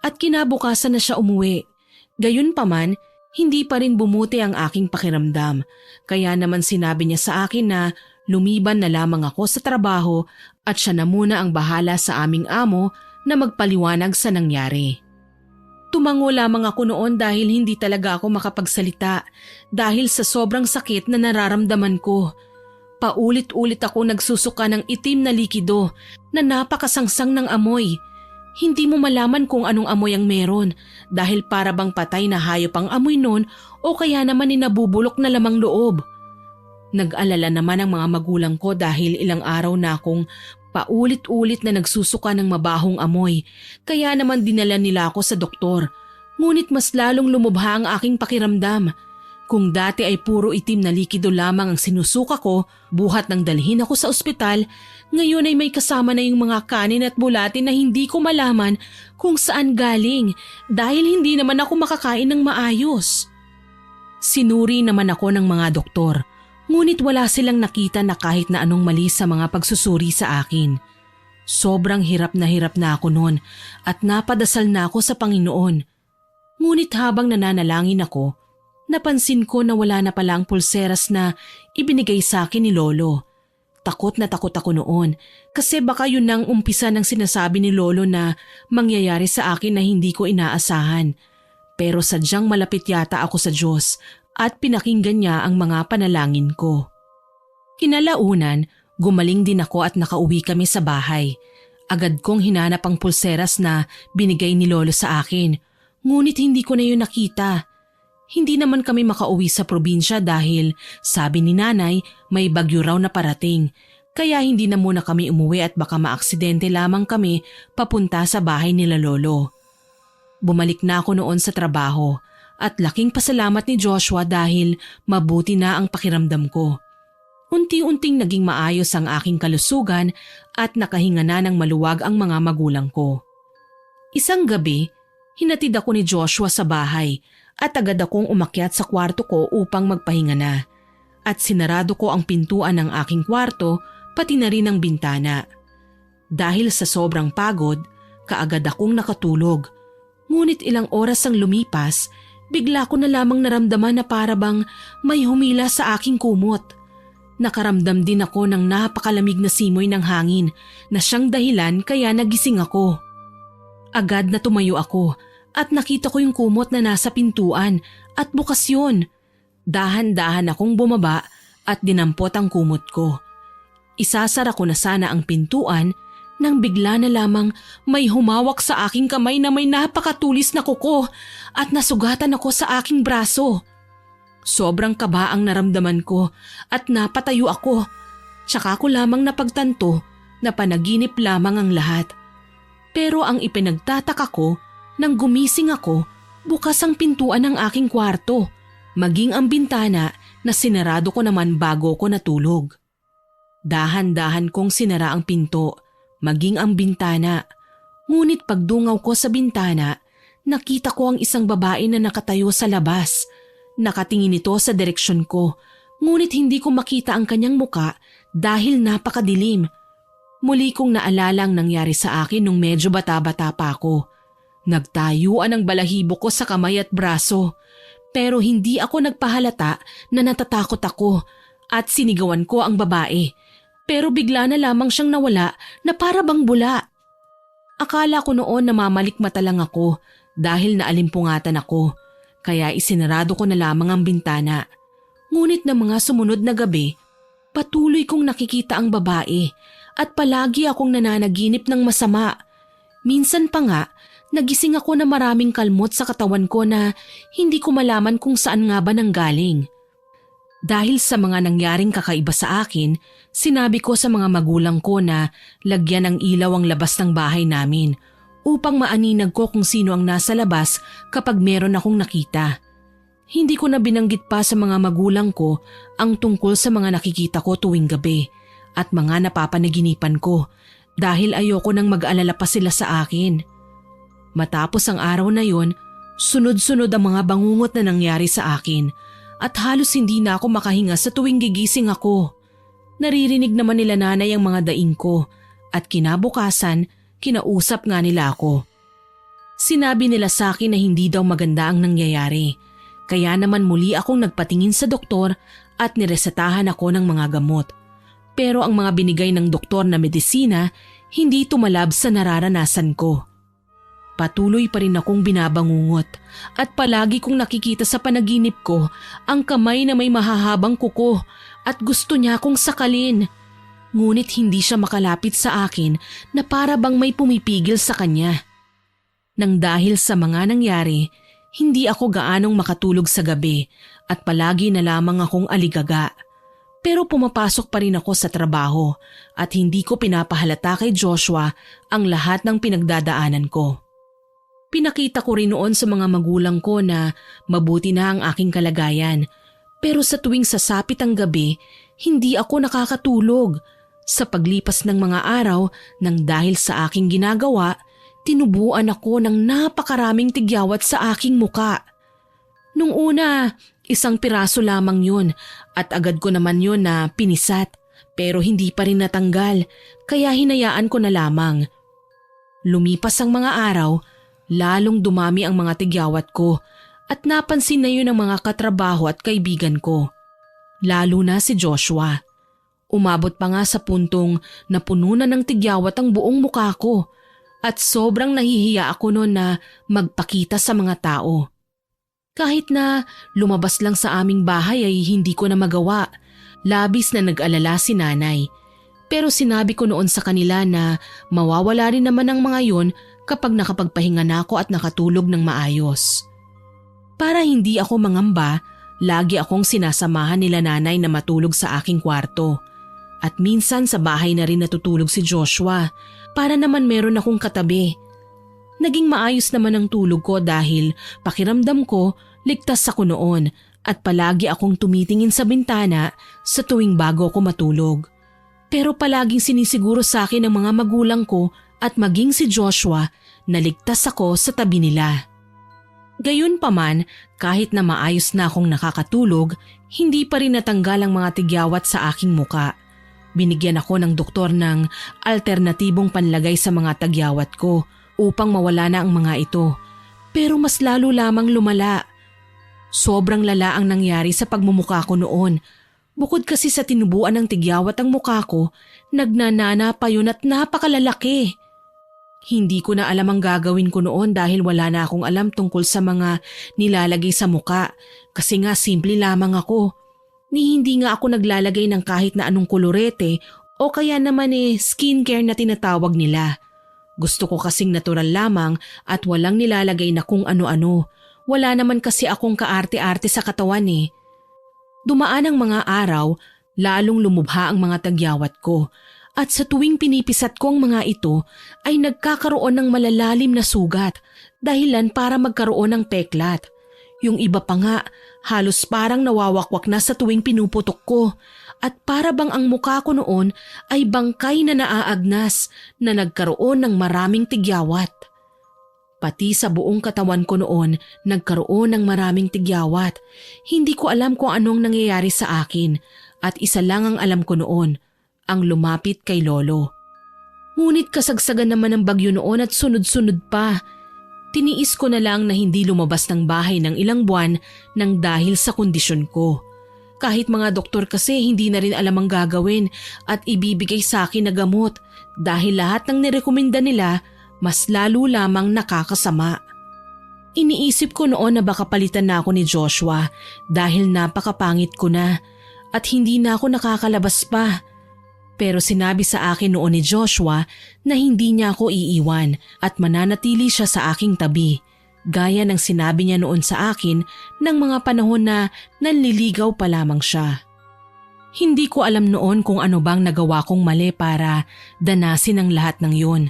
at kinabukasan na siya umuwi. Gayunpaman, hindi pa rin bumuti ang aking pakiramdam. Kaya naman sinabi niya sa akin na lumiban na lamang ako sa trabaho at siya na muna ang bahala sa aming amo na magpaliwanag sa nangyari. Tumango lamang ako noon dahil hindi talaga ako makapagsalita dahil sa sobrang sakit na nararamdaman ko. Paulit-ulit ako nagsusuka ng itim na likido na napakasangsang ng amoy. Hindi mo malaman kung anong amoy ang meron dahil para bang patay na hayop ang amoy nun o kaya naman inabubulok na lamang loob. Nag-alala naman ang mga magulang ko dahil ilang araw na akong paulit-ulit na nagsusuka ng mabahong amoy, kaya naman dinala nila ako sa doktor. Ngunit mas lalong lumubha ang aking pakiramdam. Kung dati ay puro itim na likido lamang ang sinusuka ko, buhat nang dalhin ako sa ospital, ngayon ay may kasama na yung mga kanin at bulati na hindi ko malaman kung saan galing dahil hindi naman ako makakain ng maayos. Sinuri naman ako ng mga doktor, ngunit wala silang nakita na kahit na anong mali sa mga pagsusuri sa akin. Sobrang hirap na ako noon at napadasal na ako sa Panginoon. Ngunit habang nananalangin ako, napansin ko na wala na pala ang pulseras na ibinigay sa akin ni Lolo. Takot na takot ako noon kasi baka yun ang umpisa ng sinasabi ni Lolo na mangyayari sa akin na hindi ko inaasahan. Pero sadyang malapit yata ako sa Diyos at pinakinggan niya ang mga panalangin ko. Kinalaunan, gumaling din ako at nakauwi kami sa bahay. Agad kong hinanap ang pulseras na binigay ni Lolo sa akin, ngunit hindi ko na yun nakita. Hindi naman kami makauwi sa probinsya dahil sabi ni nanay may bagyo raw na parating, kaya hindi na muna kami umuwi at baka maaksidente lamang kami papunta sa bahay nila Lolo. Bumalik na ako noon sa trabaho at laking pasalamat ni Joshua dahil mabuti na ang pakiramdam ko. Unti-unting naging maayos ang aking kalusugan at nakahinga na ng maluwag ang mga magulang ko. Isang gabi, hinatid ako ni Joshua sa bahay at agad akong umakyat sa kwarto ko upang magpahinga na. At sinarado ko ang pintuan ng aking kwarto pati na rin ang bintana. Dahil sa sobrang pagod, kaagad akong nakatulog. Ngunit ilang oras ang lumipas, bigla ko na lamang naramdaman na parabang may humila sa aking kumot. Nakaramdam din ako ng napakalamig na simoy ng hangin na siyang dahilan kaya nagising ako. Agad na tumayo ako at nakita ko yung kumot na nasa pintuan at bukas yun. Dahan-dahan akong bumaba at dinampot ang kumot ko. Isasara ko na sana ang pintuan nang bigla na lamang may humawak sa aking kamay na may napakatulis na kuko at nasugatan ako sa aking braso. Sobrang kaba ang naramdaman ko at napatayo ako. Tsaka ko lamang napagtanto na panaginip lamang ang lahat. Pero ang ipinagtataka ko, nang gumising ako, bukas ang pintuan ng aking kwarto, maging ang bintana na sinarado ko naman bago ko natulog. Dahan-dahan kong sinara ang pinto, maging ang bintana. Ngunit pagdungaw ko sa bintana, nakita ko ang isang babae na nakatayo sa labas. Nakatingin ito sa direksyon ko, ngunit hindi ko makita ang kanyang muka dahil napakadilim. Muli kong naalala ang nangyari sa akin nung medyo bata-bata pa ako. Nagtayuan ang balahibo ko sa kamay at braso, pero hindi ako nagpahalata na natatakot ako at sinigawan ko ang babae. Pero bigla na lamang siyang nawala na para bang bula. Akala ko noon na mamalikmata lang ako dahil naalimpungatan ako, kaya isinarado ko na lamang ang bintana. Ngunit ng mga sumunod na gabi, patuloy kong nakikita ang babae at palagi akong nananaginip ng masama. Minsan pa nga, nagising ako na maraming kalmot sa katawan ko na hindi ko malaman kung saan nga ba nanggaling. Dahil sa mga nangyaring kakaiba sa akin, sinabi ko sa mga magulang ko na lagyan ng ilaw ang labas ng bahay namin upang maaninag ko kung sino ang nasa labas kapag meron akong nakita. Hindi ko na binanggit pa sa mga magulang ko ang tungkol sa mga nakikita ko tuwing gabi at mga napapanaginipan ko dahil ayoko nang mag-alala pa sila sa akin. Matapos ang araw na yon, sunod-sunod ang mga bangungot na nangyari sa akin at halos hindi na ako makahinga sa tuwing gigising ako. Naririnig naman nila nanay ang mga daing ko at kinabukasan, kinausap nga nila ako. Sinabi nila sa akin na hindi daw maganda ang nangyayari, kaya naman muli akong nagpatingin sa doktor at niresetahan ako ng mga gamot. Pero ang mga binigay ng doktor na medisina hindi tumalab sa nararanasan ko. Patuloy pa rin akong binabangungot at palagi kong nakikita sa panaginip ko ang kamay na may mahahabang kuko at gusto niya akong sakalin. Ngunit hindi siya makalapit sa akin na para bang may pumipigil sa kanya. Nang dahil sa mga nangyari, hindi ako gaanong makatulog sa gabi at palagi na lamang akong aligaga. Pero pumapasok pa rin ako sa trabaho at hindi ko pinapahalata kay Joshua ang lahat ng pinagdadaanan ko. Pinakita ko rin noon sa mga magulang ko na mabuti na ang aking kalagayan. Pero sa tuwing sasapit ang gabi, hindi ako nakakatulog. Sa paglipas ng mga araw nang dahil sa aking ginagawa, tinubuan ako ng napakaraming tigyawat sa aking muka. Nung una, 1 piraso lamang yun at agad ko naman yun na pinisat pero hindi pa rin natanggal kaya hinayaan ko na lamang. Lumipas ang mga araw, lalong dumami ang mga tigyawat ko at napansin na yun ng mga katrabaho at kaibigan ko. Lalo na si Joshua. Umabot pa nga sa puntong napuno na ng tigyawat ang buong mukha ko at sobrang nahihiya ako noon na magpakita sa mga tao. Kahit na lumabas lang sa aming bahay ay hindi ko na magawa. Labis na nag-alala si nanay. Pero sinabi ko noon sa kanila na mawawala rin naman ang mga yun kapag nakapagpahinga na ako at nakatulog ng maayos. Para hindi ako mangamba, lagi akong sinasamahan nila nanay na matulog sa aking kwarto. At minsan sa bahay na rin natutulog si Joshua para naman meron akong katabi. Naging maayos naman ang tulog ko dahil pakiramdam ko ligtas ako noon at palagi akong tumitingin sa bintana sa tuwing bago ako matulog. Pero palaging sinisiguro sa akin ng mga magulang ko at maging si Joshua na ligtas ako sa tabi nila. Gayunpaman, kahit na maayos na akong nakakatulog, hindi pa rin natanggal ang mga tigyawat sa aking muka. Binigyan ako ng doktor ng alternatibong panlagay sa mga tagyawat ko upang mawala na ang mga ito. Pero mas lalo lamang lumala. Sobrang lala ang nangyari sa pagmumukha ko noon. Bukod kasi sa tinubuan ng tigyawat ang mukha ko, nagnanana pa yun at napakalalaki. Hindi ko na alam ang gagawin ko noon dahil wala na akong alam tungkol sa mga nilalagay sa muka kasi nga simple lamang ako. Hindi nga ako naglalagay ng kahit na anong kolorete o kaya naman skincare na tinatawag nila. Gusto ko kasing natural lamang at walang nilalagay na kung ano-ano. Wala naman kasi akong kaarte-arte sa katawan Dumaan ang mga araw, lalong lumubha ang mga tagyawat ko. At sa tuwing pinipisat ko ang mga ito ay nagkakaroon ng malalalim na sugat dahilan para magkaroon ng peklat. Yung iba pa nga, halos parang nawawakwak na sa tuwing pinuputok ko at para bang ang mukha ko noon ay bangkay na naaagnas na nagkaroon ng maraming tigyawat. Pati sa buong katawan ko noon nagkaroon ng maraming tigyawat. Hindi ko alam kung anong nangyayari sa akin at isa lang ang alam ko noon, ang lumapit kay Lolo. Ngunit kasagsagan naman ng bagyo noon at sunod-sunod pa. Tiniis ko na lang na hindi lumabas ng bahay ng ilang buwan nang dahil sa kondisyon ko. Kahit mga doktor kasi hindi na rin alam ang gagawin at ibibigay sa akin na gamot dahil lahat ng nirekomenda nila mas lalo lamang nakakasama. Iniisip ko noon na baka palitan na ako ni Joshua dahil napakapangit ko na at hindi na ako nakakalabas pa. Pero sinabi sa akin noon ni Joshua na hindi niya ako iiwan at mananatili siya sa aking tabi, gaya ng sinabi niya noon sa akin ng mga panahon na nanliligaw pa lamang siya. Hindi ko alam noon kung ano bang nagawa kong mali para danasin ang lahat ng yun.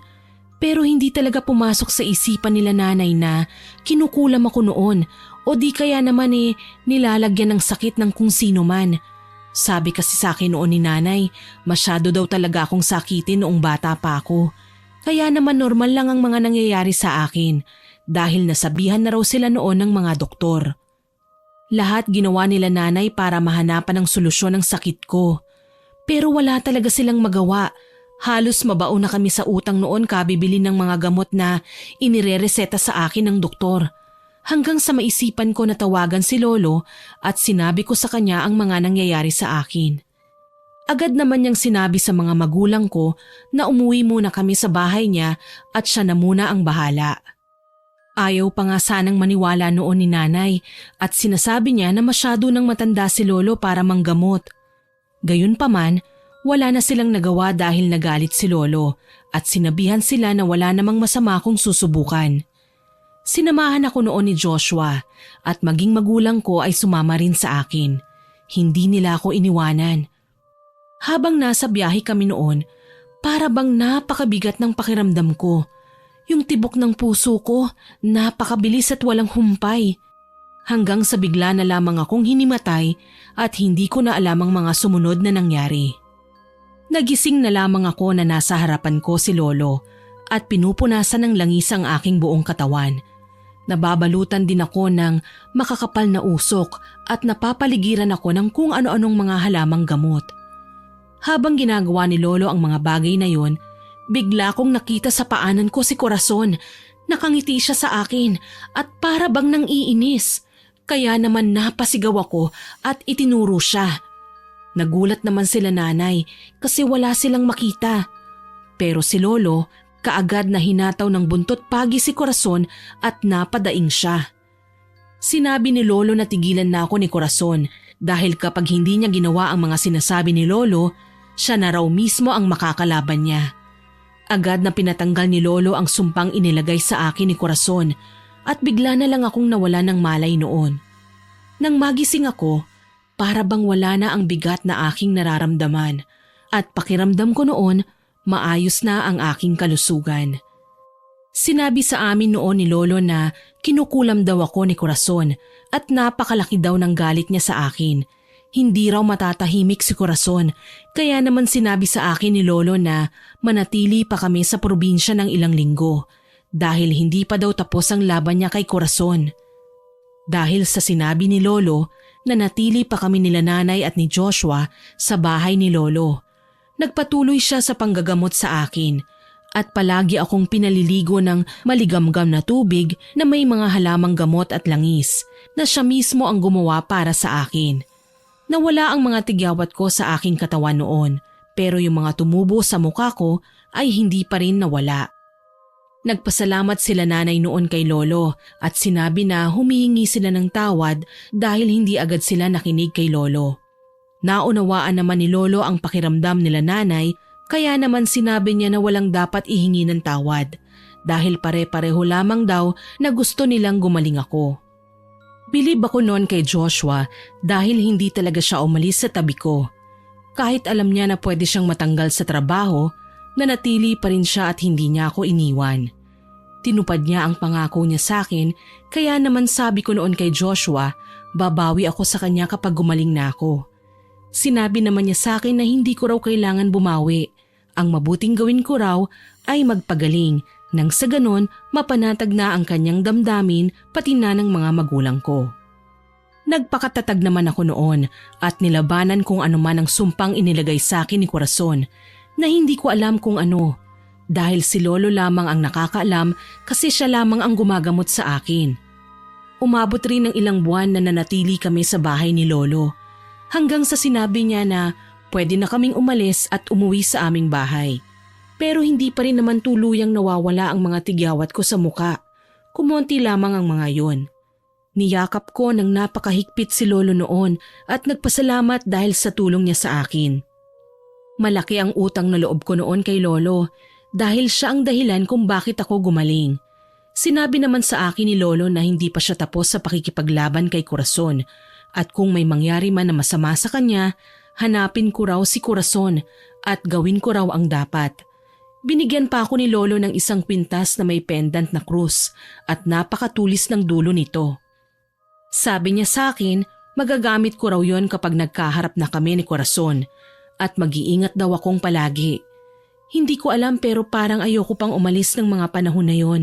Pero hindi talaga pumasok sa isipan nila nanay na kinukulam ako noon o di kaya naman nilalagyan ng sakit ng kung sino man. Sabi kasi sa akin noon ni nanay, masyado daw talaga akong sakitin noong bata pa ako. Kaya naman normal lang ang mga nangyayari sa akin dahil nasabihan na raw sila noon ng mga doktor. Lahat ginawa nila nanay para mahanapan ng solusyon ng sakit ko. Pero wala talaga silang magawa. Halos mabaon na kami sa utang noon kabibili ng mga gamot na inirereseta sa akin ng doktor. Hanggang sa maisipan ko na tawagan si Lolo at sinabi ko sa kanya ang mga nangyayari sa akin. Agad naman niyang sinabi sa mga magulang ko na umuwi muna kami sa bahay niya at siya na muna ang bahala. Ayaw pa nga sanang maniwala noon ni nanay at sinasabi niya na masyado nang matanda si Lolo para manggamot. Gayunpaman, wala na silang nagawa dahil nagalit si Lolo at sinabihan sila na wala namang masama kung susubukan. Sinamahan ako noon ni Joshua at maging magulang ko ay sumama rin sa akin. Hindi nila ako iniwanan. Habang nasa biyahe kami noon, para bang napakabigat ng pakiramdam ko. Yung tibok ng puso ko, napakabilis at walang humpay. Hanggang sa bigla na lamang akong hinimatay at hindi ko na alam ang mga sumunod na nangyari. Nagising na lamang ako na nasa harapan ko si Lolo at pinupunasan ng langis ang aking buong katawan. Nababalutan din ako ng makakapal na usok at napapaligiran ako ng kung ano-anong mga halamang gamot. Habang ginagawa ni Lolo ang mga bagay na yon, bigla kong nakita sa paanan ko si Corazon. Nakangiti siya sa akin at para bang nang iinis. Kaya naman napasigaw ako at itinuro siya. Nagulat naman sila nanay kasi wala silang makita. Pero si Lolo, kaagad na hinataw ng buntot pagi si Corazon at napadaing siya. Sinabi ni Lolo na tigilan na ako ni Corazon dahil kapag hindi niya ginawa ang mga sinasabi ni Lolo, siya na raw mismo ang makakalaban niya. Agad na pinatanggal ni Lolo ang sumpang inilagay sa akin ni Corazon at bigla na lang akong nawala ng malay noon. Nang magising ako, para bang wala na ang bigat na aking nararamdaman at pakiramdam ko noon maayos na ang aking kalusugan. Sinabi sa amin noon ni Lolo na kinukulam daw ako ni Corazon at napakalaki daw ng galit niya sa akin. Hindi raw matatahimik si Corazon kaya naman sinabi sa akin ni Lolo na manatili pa kami sa probinsya ng ilang linggo dahil hindi pa daw tapos ang laban niya kay Corazon. Dahil sa sinabi ni Lolo, nanatili pa kami nila nanay at ni Joshua sa bahay ni Lolo. Nagpatuloy siya sa panggagamot sa akin at palagi akong pinaliligo ng maligamgam na tubig na may mga halamang gamot at langis na siya mismo ang gumawa para sa akin. Nawala ang mga tigyawat ko sa aking katawan noon pero yung mga tumubo sa mukha ko ay hindi pa rin nawala. Nagpasalamat sila nanay noon kay Lolo at sinabi na humihingi sila ng tawad dahil hindi agad sila nakinig kay Lolo. Naunawaan naman ni Lolo ang pakiramdam nila nanay kaya naman sinabi niya na walang dapat ihingi ng tawad dahil pare-pareho lamang daw na gusto nilang gumaling ako. Bilib ako noon kay Joshua dahil hindi talaga siya umalis sa tabi ko. Kahit alam niya na pwede siyang matanggal sa trabaho, nanatili pa rin siya at hindi niya ako iniwan. Tinupad niya ang pangako niya sa akin kaya naman sabi ko noon kay Joshua, babawi ako sa kanya kapag gumaling na ako. Sinabi naman niya sa akin na hindi ko raw kailangan bumawi. Ang mabuting gawin ko raw ay magpagaling nang sa ganon mapanatag na ang kanyang damdamin pati na ng mga magulang ko. Nagpakatatag naman ako noon at nilabanan kung ano man ang sumpang inilagay sa akin ni Corazon na hindi ko alam kung ano dahil si Lolo lamang ang nakakaalam kasi siya lamang ang gumagamot sa akin. Umabot rin ng ilang buwan na nanatili kami sa bahay ni Lolo hanggang sa sinabi niya na pwede na kaming umalis at umuwi sa aming bahay. Pero hindi pa rin naman tuluyang nawawala ang mga tigyawat ko sa muka. Kumonti lamang ang mga yon. Niyakap ko ng napakahigpit si Lolo noon at nagpasalamat dahil sa tulong niya sa akin. Malaki ang utang na loob ko noon kay Lolo dahil siya ang dahilan kung bakit ako gumaling. Sinabi naman sa akin ni Lolo na hindi pa siya tapos sa pakikipaglaban kay Corazon at kung may mangyari man na masama sa kanya, hanapin ko raw si Corazon at gawin ko raw ang dapat. Binigyan pa ako ni Lolo ng isang kwintas na may pendant na krus at napakatulis ng dulo nito. Sabi niya sa akin, magagamit ko raw yon kapag nagkaharap na kami ni Corazon at mag-iingat daw akong palagi. Hindi ko alam pero parang ayoko pang umalis ng mga panahon na yon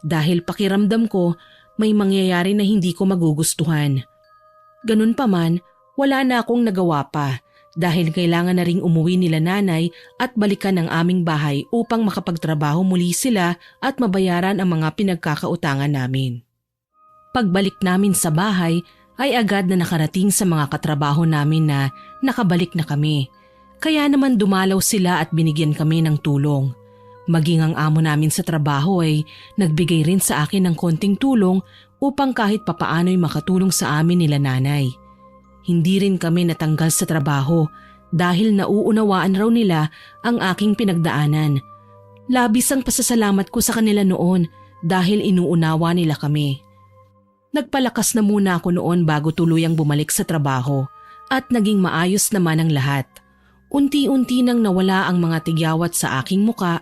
dahil pakiramdam ko may mangyayari na hindi ko magugustuhan. Ganun pa man, wala na akong nagawa pa dahil kailangan na ring umuwi nila nanay at balikan ang aming bahay upang makapagtrabaho muli sila at mabayaran ang mga pinagkakautangan namin. Pagbalik namin sa bahay ay agad na nakarating sa mga katrabaho namin na nakabalik na kami. Kaya naman dumalaw sila at binigyan kami ng tulong. Maging ang amo namin sa trabaho ay nagbigay rin sa akin ng konting tulong upang kahit papaano'y makatulong sa amin nila nanay. Hindi rin kami natanggal sa trabaho dahil nauunawaan raw nila ang aking pinagdaanan. Labis ang pasasalamat ko sa kanila noon dahil inuunawa nila kami. Nagpalakas na muna ako noon bago tuluyang bumalik sa trabaho at naging maayos naman ang lahat. Unti-unti nang nawala ang mga tigyawat sa aking muka,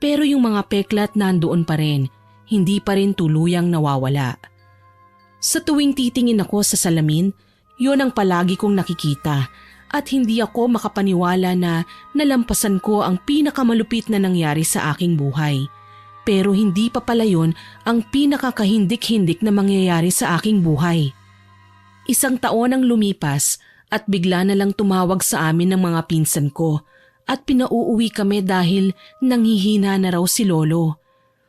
pero yung mga peklat nandoon pa rin, hindi pa rin tuluyang nawawala. Sa tuwing titingin ako sa salamin, yon ang palagi kong nakikita at hindi ako makapaniwala na nalampasan ko ang pinakamalupit na nangyari sa aking buhay. Pero hindi pa pala yun ang pinakakahindik-hindik na mangyayari sa aking buhay. Isang taon ang lumipas at bigla na lang tumawag sa amin ng mga pinsan ko at pinauuwi kami dahil nanghihina na raw si Lolo.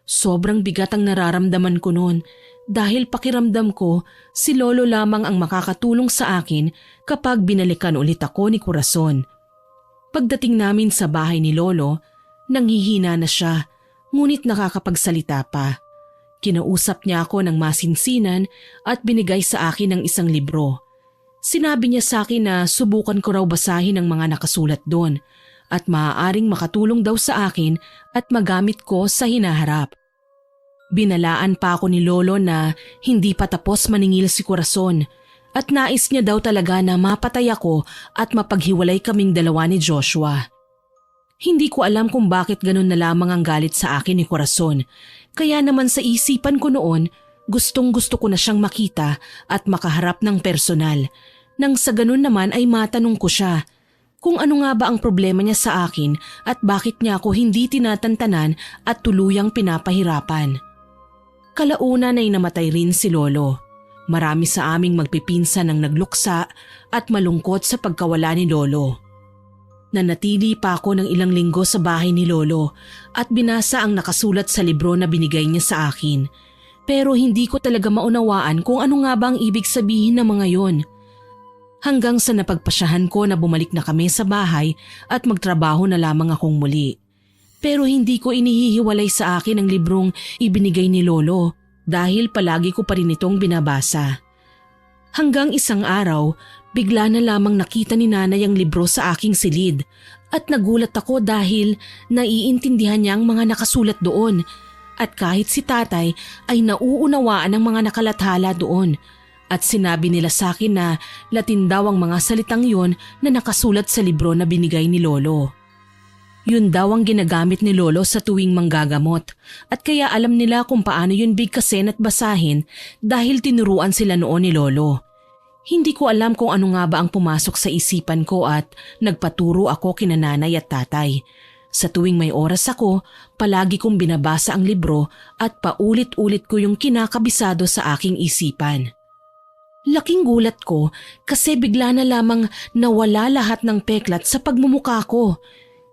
Sobrang bigat ang nararamdaman ko noon dahil pakiramdam ko si Lolo lamang ang makakatulong sa akin kapag binalikan ulit ako ni Corazon. Pagdating namin sa bahay ni Lolo, nanghihina na siya ngunit nakakapagsalita pa. Kinausap niya ako ng masinsinan at binigay sa akin ng isang libro. Sinabi niya sa akin na subukan ko raw basahin ang mga nakasulat doon at maaaring makatulong daw sa akin at magamit ko sa hinaharap. Binalaan pa ako ni Lolo na hindi pa tapos maningil si Corazon at nais niya daw talaga na mapatay ako at mapaghiwalay kaming dalawa ni Joshua. Hindi ko alam kung bakit ganun na lamang ang galit sa akin ni Corazon, kaya naman sa isipan ko noon, gustong-gusto ko na siyang makita at makaharap ng personal. Nang sa ganun naman ay matanong ko siya kung ano nga ba ang problema niya sa akin at bakit niya ako hindi tinatantanan at tuluyang pinapahirapan. Kalaunan ay namatay rin si Lolo. Marami sa aming magpipinsan ang nagluksa at malungkot sa pagkawala ni Lolo. Nanatili pa ako ng ilang linggo sa bahay ni Lolo at binasa ang nakasulat sa libro na binigay niya sa akin. Pero hindi ko talaga maunawaan kung ano nga ba ang ibig sabihin ng mga yon. Hanggang sa napagpasyahan ko na bumalik na kami sa bahay at magtrabaho na lamang akong muli. Pero hindi ko inihihiwalay sa akin ang librong ibinigay ni Lolo dahil palagi ko pa rin itong binabasa. Hanggang isang araw, bigla na lamang nakita ni Nanay ang libro sa aking silid at nagulat ako dahil naiintindihan niya ang mga nakasulat doon at kahit si Tatay ay nauunawaan ang mga nakalathala doon. At sinabi nila sa akin na Latin daw ang mga salitang yon na nakasulat sa libro na binigay ni Lolo. Yun daw ang ginagamit ni Lolo sa tuwing manggagamot at kaya alam nila kung paano yun bigkasin at basahin dahil tinuruan sila noon ni Lolo. Hindi ko alam kung ano nga ba ang pumasok sa isipan ko at nagpaturo ako kina Nanay at Tatay. Sa tuwing may oras ako, palagi kong binabasa ang libro at paulit-ulit ko yung kinakabisado sa aking isipan. Laking gulat ko kasi bigla na lamang nawala lahat ng peklat sa pagmumuka ko.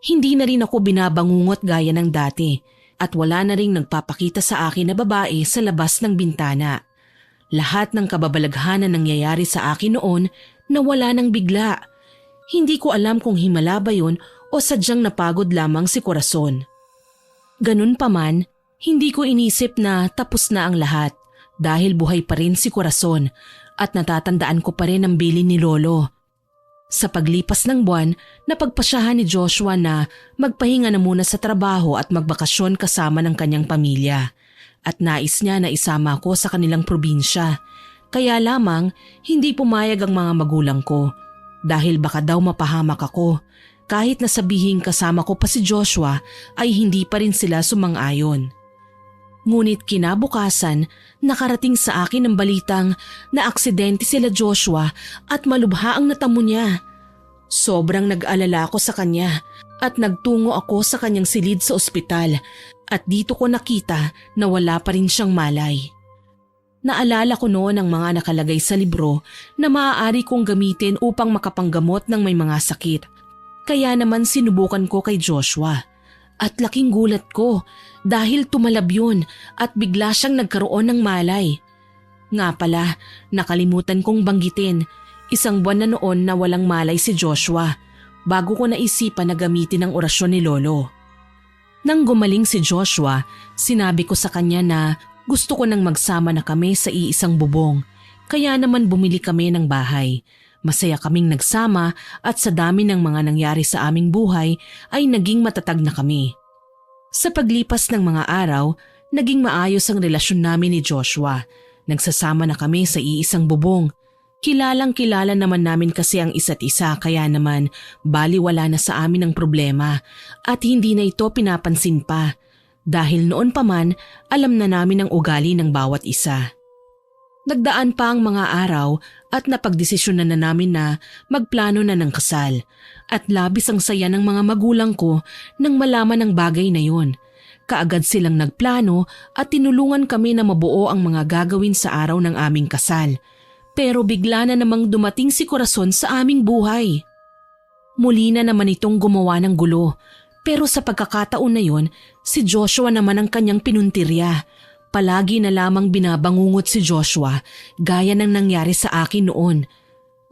Hindi na rin ako binabangungot gaya ng dati at wala na ring nagpapakita sa akin na babae sa labas ng bintana. Lahat ng kababalaghan na nangyayari sa akin noon nawala ng bigla. Hindi ko alam kung himala ba yun o sadyang napagod lamang si Corazon. Ganun pa man, hindi ko inisip na tapos na ang lahat dahil buhay pa rin si Corazon. At natatandaan ko pa rin ang bilin ni Lolo. Sa paglipas ng buwan, napagpasyahan ni Joshua na magpahinga na muna sa trabaho at magbakasyon kasama ng kanyang pamilya. At nais niya na isama ako sa kanilang probinsya. Kaya lamang hindi pumayag ang mga magulang ko dahil baka daw mapahamak ako. Kahit nasabihin kasama ko pa si Joshua ay hindi pa rin sila sumang-ayon. Ngunit kinabukasan, nakarating sa akin ang balitang na aksidente sila Joshua at malubha ang natamo niya. Sobrang nag-alala ako sa kanya at nagtungo ako sa kanyang silid sa ospital at dito ko nakita na wala pa rin siyang malay. Naalala ko noon ang mga nakalagay sa libro na maaari kong gamitin upang makapanggamot ng may mga sakit. Kaya naman sinubukan ko kay Joshua. At laking gulat ko dahil tumalab yun at bigla siyang nagkaroon ng malay. Nga pala, nakalimutan kong banggitin, isang buwan na noon na walang malay si Joshua bago ko naisipan na gamitin ang orasyon ni Lolo. Nang gumaling si Joshua, sinabi ko sa kanya na gusto ko nang magsama na kami sa iisang bubong, kaya naman bumili kami ng bahay. Masaya kaming nagsama at sa dami ng mga nangyari sa aming buhay ay naging matatag na kami. Sa paglipas ng mga araw, naging maayos ang relasyon namin ni Joshua. Nagsasama na kami sa iisang bubong. Kilalang kilala naman namin kasi ang isa't isa kaya naman baliwala na sa amin ang problema at hindi na ito pinapansin pa dahil noon pa man alam na namin ang ugali ng bawat isa. Nagdaan pa ang mga araw at napagdesisyonan na namin na magplano na ng kasal at labis ang saya ng mga magulang ko nang malaman ang bagay na yun. Kaagad silang nagplano at tinulungan kami na mabuo ang mga gagawin sa araw ng aming kasal. Pero bigla na namang dumating si Corazon sa aming buhay. Muli na naman itong gumawa ng gulo. Pero sa pagkakataon na yon, si Joshua naman ang kanyang pinuntirya. Palagi na lamang binabangungot si Joshua gaya ng nangyari sa akin noon.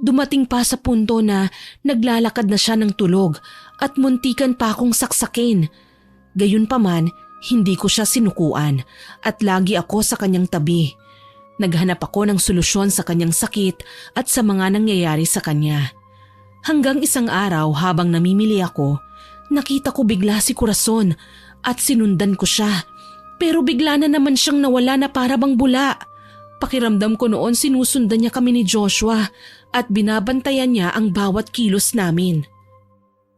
Dumating pa sa punto na naglalakad na siya ng tulog at muntikan pa akong saksakin. Gayunpaman, hindi ko siya sinukuan at lagi ako sa kanyang tabi. Naghanap ako ng solusyon sa kanyang sakit at sa mga nangyayari sa kanya. Hanggang isang araw habang namimili ako, nakita ko bigla si Corazon at sinundan ko siya. Pero bigla na naman siyang nawala na para bang bula. Pakiramdam ko noon sinusundan niya kami ni Joshua at binabantayan niya ang bawat kilos namin.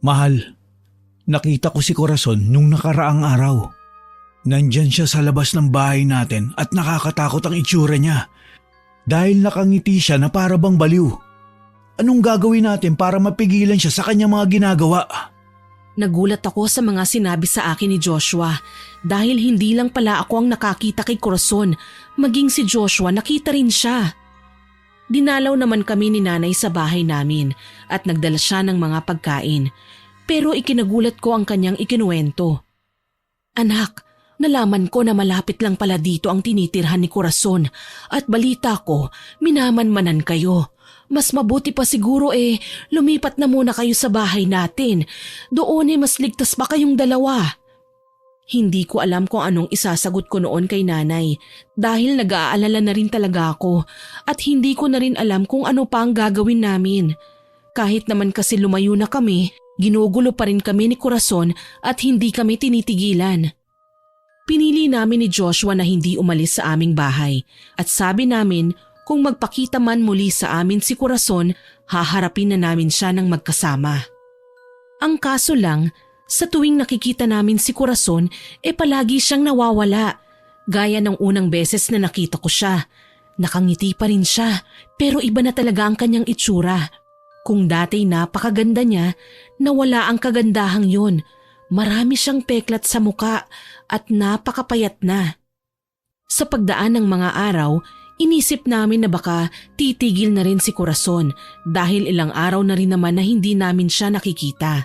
Mahal, nakita ko si Corazon nung nakaraang araw. Nandyan siya sa labas ng bahay natin at nakakatakot ang itsura niya. Dahil nakangiti siya na para bang baliw. Anong gagawin natin para mapigilan siya sa kanyang mga ginagawa? Nagulat ako sa mga sinabi sa akin ni Joshua dahil hindi lang pala ako ang nakakita kay Corazon, maging si Joshua nakita rin siya. Dinalaw naman kami ni nanay sa bahay namin at nagdala siya ng mga pagkain. Pero ikinagulat ko ang kanyang ikinuwento. Anak, nalaman ko na malapit lang pala dito ang tinitirhan ni Corazon at balita ko, minamanmanan kayo. Mas mabuti pa siguro lumipat na muna kayo sa bahay natin. Doon mas ligtas pa kayong dalawa. Hindi ko alam kung anong isasagot ko noon kay nanay dahil nag-aalala na rin talaga ako at hindi ko na rin alam kung ano pa ang gagawin namin. Kahit naman kasi lumayo na kami, ginugulo pa rin kami ni Corazon at hindi kami tinitigilan. Pinili namin ni Joshua na hindi umalis sa aming bahay at sabi namin kung magpakita man muli sa amin si Corazon, haharapin na namin siya ng magkasama. Ang kaso lang, sa tuwing nakikita namin si Corazon, palagi siyang nawawala. Gaya ng unang beses na nakita ko siya. Nakangiti pa rin siya, pero iba na talaga ang kanyang itsura. Kung dati napakaganda niya, nawala ang kagandahang yun. Marami siyang peklat sa muka at napakapayat na. Sa pagdaan ng mga araw, inisip namin na baka titigil na rin si Corazon dahil ilang araw na rin naman na hindi namin siya nakikita.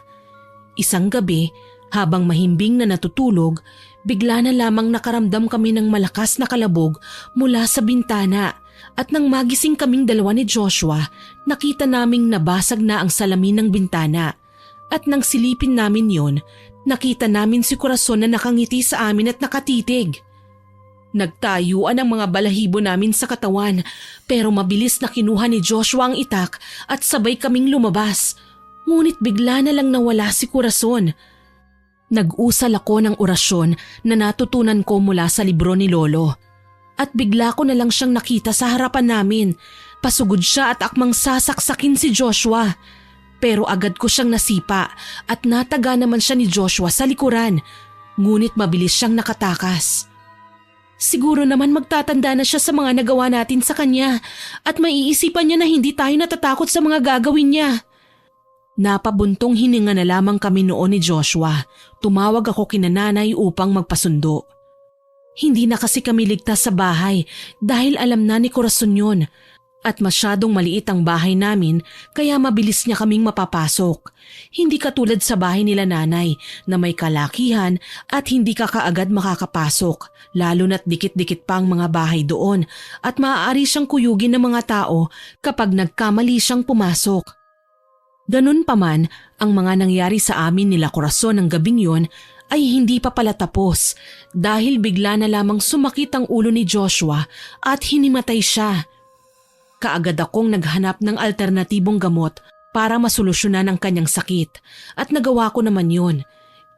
Isang gabi, habang mahimbing na natutulog, bigla na lamang nakaramdam kami ng malakas na kalabog mula sa bintana at nang magising kaming dalawa ni Joshua, nakita naming nabasag na ang salamin ng bintana at nang silipin namin yon, nakita namin si Corazon na nakangiti sa amin at nakatitig. Nagtayuan ang mga balahibo namin sa katawan pero mabilis na kinuha ni Joshua ang itak at sabay kaming lumabas. Ngunit bigla na lang nawala si Corazon. Nag-usal ako ng orasyon na natutunan ko mula sa libro ni Lolo. At bigla ko na lang siyang nakita sa harapan namin. Pasugod siya at akmang sasaksakin si Joshua. Pero agad ko siyang nasipa at nataga naman siya ni Joshua sa likuran. Ngunit mabilis siyang nakatakas. Siguro naman magtatanda na siya sa mga nagawa natin sa kanya at maiisipan niya na hindi tayo natatakot sa mga gagawin niya. Napabuntong hininga na lamang kami noon ni Joshua. Tumawag ako kina nanay upang magpasundo. Hindi na kasi kami ligtas sa bahay dahil alam na ni Corazon yun. At masyadong maliit ang bahay namin kaya mabilis niya kaming mapapasok. Hindi katulad sa bahay nila nanay na may kalakihan at hindi ka kaagad makakapasok. Lalo na't dikit-dikit pa ang mga bahay doon at maaari siyang kuyugin ng mga tao kapag nagkamali siyang pumasok. Ganun pa man, ang mga nangyari sa amin nila Corazon ng gabing yon ay hindi pa pala tapos dahil bigla na lamang sumakit ang ulo ni Joshua at hinimatay siya. Kaagad akong naghanap ng alternatibong gamot para masolusyonan ang kanyang sakit at nagawa ko naman yun.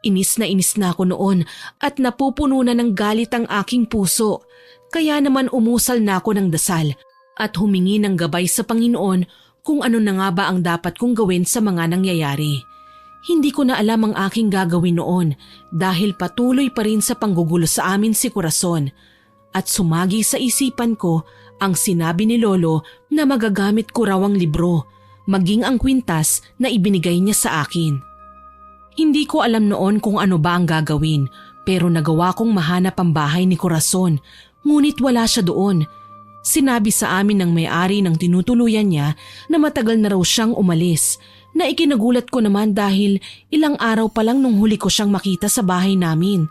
Inis na ako noon at napupuno na ng galit ang aking puso kaya naman umusal na ako ng dasal at humingi ng gabay sa Panginoon kung ano na nga ba ang dapat kong gawin sa mga nangyayari. Hindi ko na alam ang aking gagawin noon dahil patuloy pa rin sa panggugulo sa amin si Corazon at sumagi sa isipan ko ang sinabi ni Lolo na magagamit ko raw ang libro, maging ang kwintas na ibinigay niya sa akin. Hindi ko alam noon kung ano ba ang gagawin pero nagawa kong mahanap ang bahay ni Corazon ngunit wala siya doon. Sinabi sa amin ng may-ari ng tinutuluyan niya na matagal na raw siyang umalis, na ikinagulat ko naman dahil ilang araw pa lang nung huli ko siyang makita sa bahay namin.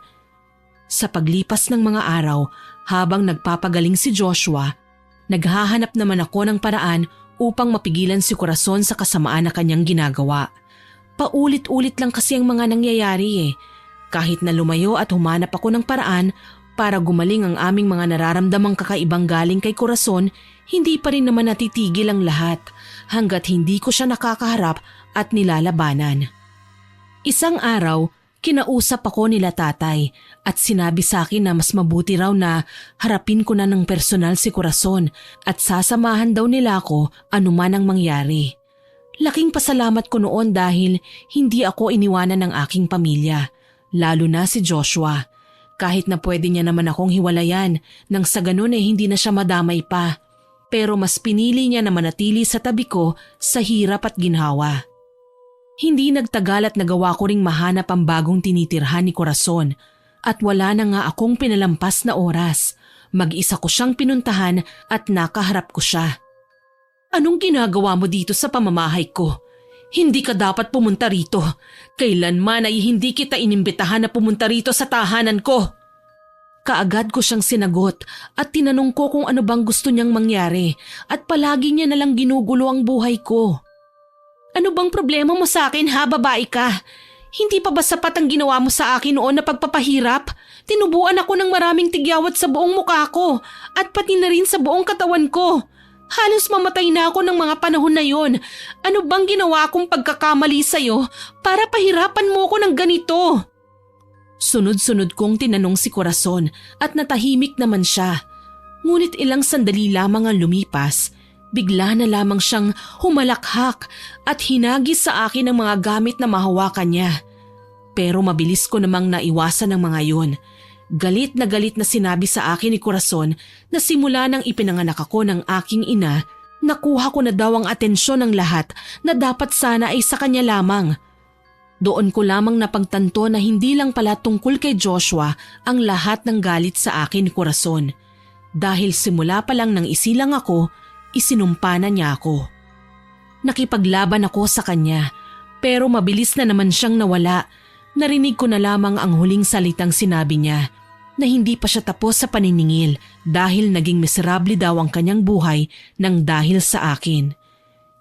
Sa paglipas ng mga araw, habang nagpapagaling si Joshua, naghahanap naman ako ng paraan upang mapigilan si Corazon sa kasamaan na kanyang ginagawa. Paulit-ulit lang kasi ang mga nangyayari Kahit na lumayo at humanap ako ng paraan para gumaling ang aming mga nararamdamang kakaibang galing kay Corazon, hindi pa rin naman natitigil ang lahat hanggat hindi ko siya nakakaharap at nilalabanan. Isang araw, kinausap ako nila tatay at sinabi sa akin na mas mabuti raw na harapin ko na ng personal si Corazon at sasamahan daw nila ako anuman ang mangyari. Laking pasalamat ko noon dahil hindi ako iniwanan ng aking pamilya, lalo na si Joshua. Kahit na pwede niya naman akong hiwalayan nang sa ganun hindi na siya madamay pa. Pero mas pinili niya na manatili sa tabi ko sa hirap at ginhawa. Hindi nagtagal at nagawa ko ring mahanap ang bagong tinitirhan ni Corazon at wala na nga akong pinalampas na oras. Mag-isa ko siyang pinuntahan at nakaharap ko siya. Anong ginagawa mo dito sa pamamahay ko? Hindi ka dapat pumunta rito. Kailanman ay hindi kita inimbitahan na pumunta rito sa tahanan ko. Kaagad ko siyang sinagot at tinanong ko kung ano bang gusto niyang mangyari at palagi niya nalang ginugulo ang buhay ko. Ano bang problema mo sa akin ha, babae ka? Hindi pa ba sapat ang ginawa mo sa akin noon na pagpapahirap? Tinubuan ako ng maraming tigyawat sa buong mukha ko at pati na rin sa buong katawan ko. Halos mamatay na ako ng mga panahon na yon. Ano bang ginawa kong pagkakamali sa'yo para pahirapan mo ko ng ganito? Sunod-sunod kong tinanong si Corazon at natahimik naman siya. Ngunit ilang sandali lamang ang lumipas, bigla na lamang siyang humalakhak at hinagis sa akin ang mga gamit na mahawakan niya. Pero mabilis ko namang naiwasan ang mga yon. Galit na sinabi sa akin ni Corazon na simula nang ipinanganak ako ng aking ina, nakuha ko na daw ang atensyon ng lahat na dapat sana ay sa kanya lamang. Doon ko lamang napagtanto na hindi lang pala tungkol kay Joshua ang lahat ng galit sa akin ni Corazon. Dahil simula pa lang nang isilang ako, isinumpa na niya ako. Nakipaglaban ako sa kanya, pero mabilis na naman siyang nawala. Narinig ko na lamang ang huling salitang sinabi niya na hindi pa siya tapos sa paniningil dahil naging miserable daw ang kanyang buhay nang dahil sa akin.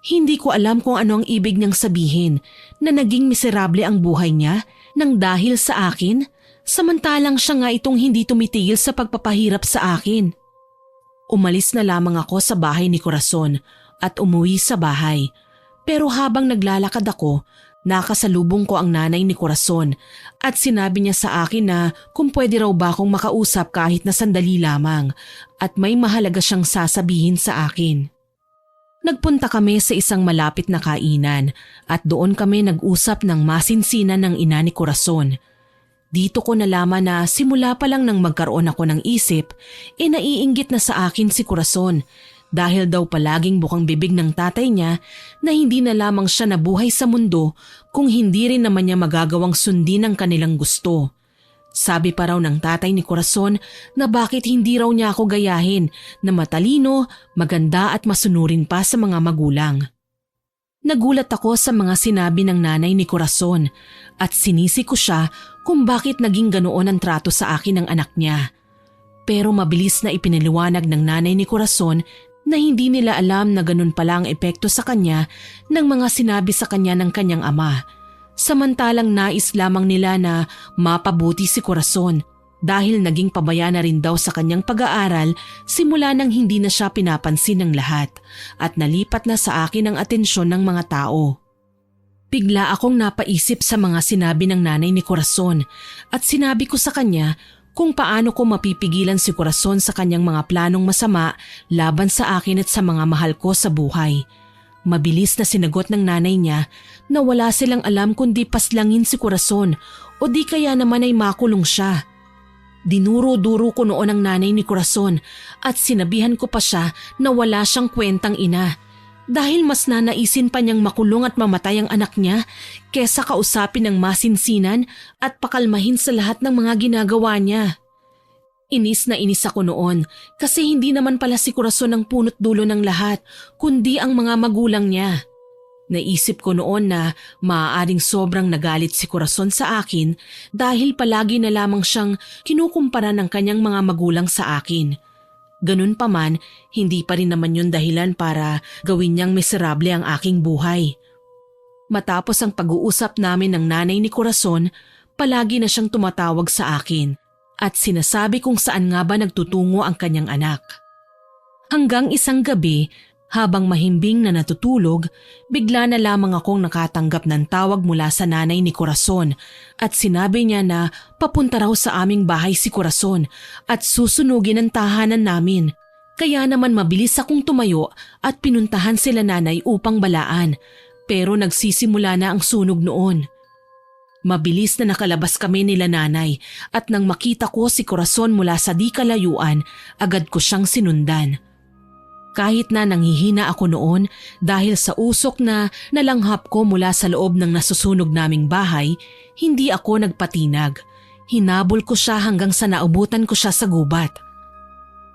Hindi ko alam kung ano ang ibig niyang sabihin na naging miserable ang buhay niya nang dahil sa akin, samantalang siya nga itong hindi tumitigil sa pagpapahirap sa akin. Umalis na lamang ako sa bahay ni Corazon at umuwi sa bahay. Pero habang naglalakad ako, nakasalubong ko ang nanay ni Corazon at sinabi niya sa akin na kung pwede raw ba akong makausap kahit na sandali lamang at may mahalaga siyang sasabihin sa akin. Nagpunta kami sa isang malapit na kainan at doon kami nag-usap ng masinsinan ng ina ni Corazon. Dito ko nalaman na simula pa lang nang magkaroon ako ng isip, naiinggit na sa akin si Corazon. Dahil daw palaging bukang bibig ng tatay niya na hindi na lamang siya nabuhay sa mundo kung hindi rin naman niya magagawang sundin ang kanilang gusto. Sabi pa raw ng tatay ni Corazon na bakit hindi raw niya ako gayahin na matalino, maganda at masunurin pa sa mga magulang. Nagulat ako sa mga sinabi ng nanay ni Corazon at sinisi ko siya kung bakit naging ganoon ang trato sa akin ng anak niya. Pero mabilis na ipinaliwanag ng nanay ni Corazon na hindi nila alam na ganun pala ang epekto sa kanya ng mga sinabi sa kanya ng kanyang ama. Samantalang nais lamang nila na mapabuti si Corazon dahil naging pabaya na rin daw sa kanyang pag-aaral simula nang hindi na siya pinapansin ng lahat at nalipat na sa akin ang atensyon ng mga tao. Bigla akong napaisip sa mga sinabi ng nanay ni Corazon at sinabi ko sa kanya kung paano ko mapipigilan si Corazon sa kanyang mga planong masama laban sa akin at sa mga mahal ko sa buhay. Mabilis na sinagot ng nanay niya na wala silang alam kundi paslangin si Corazon o di kaya naman ay makulong siya. Dinuro-duro ko noon ang nanay ni Corazon at sinabihan ko pa siya na wala siyang kwentang ina. Dahil mas nanaisin pa niyang makulong at mamatay ang anak niya kesa kausapin ng masinsinan at pakalmahin sa lahat ng mga ginagawa niya. Inis na inis ako noon kasi hindi naman pala si Corazon ang punot dulo ng lahat kundi ang mga magulang niya. Naisip ko noon na maaaring sobrang nagalit si Corazon sa akin dahil palagi na lamang siyang kinukumpara ng kanyang mga magulang sa akin. Ganun pa man, hindi pa rin naman yun dahilan para gawin niyang miserable ang aking buhay. Matapos ang pag-uusap namin ng nanay ni Corazon, palagi na siyang tumatawag sa akin at sinasabi kung saan nga ba nagtutungo ang kanyang anak. Hanggang isang gabi, habang mahimbing na natutulog, bigla na lamang akong nakatanggap ng tawag mula sa nanay ni Corazon at sinabi niya na papunta raw sa aming bahay si Corazon at susunugin ang tahanan namin. Kaya naman mabilis akong tumayo at pinuntahan sila nanay upang balaan, pero nagsisimula na ang sunog noon. Mabilis na nakalabas kami nila nanay at nang makita ko si Corazon mula sa di kalayuan, agad ko siyang sinundan. Kahit na nanghihina ako noon dahil sa usok na nalanghap ko mula sa loob ng nasusunog naming bahay, hindi ako nagpatinag. Hinabol ko siya hanggang sa naubutan ko siya sa gubat.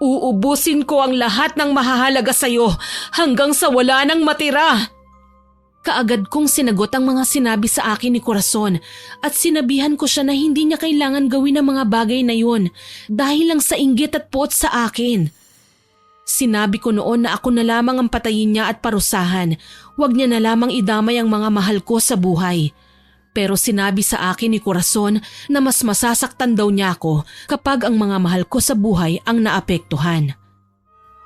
Uubusin ko ang lahat ng mahahalaga sa'yo hanggang sa wala nang matira. Kaagad kong sinagot ang mga sinabi sa akin ni Corazon at sinabihan ko siya na hindi niya kailangan gawin ang mga bagay na yun dahil lang sa inggit at pot sa akin. Sinabi ko noon na ako na lamang ang patayin niya at parusahan. Huwag niya na lamang idamay ang mga mahal ko sa buhay. Pero sinabi sa akin ni Corazon na mas masasaktan daw niya ako kapag ang mga mahal ko sa buhay ang naapektuhan.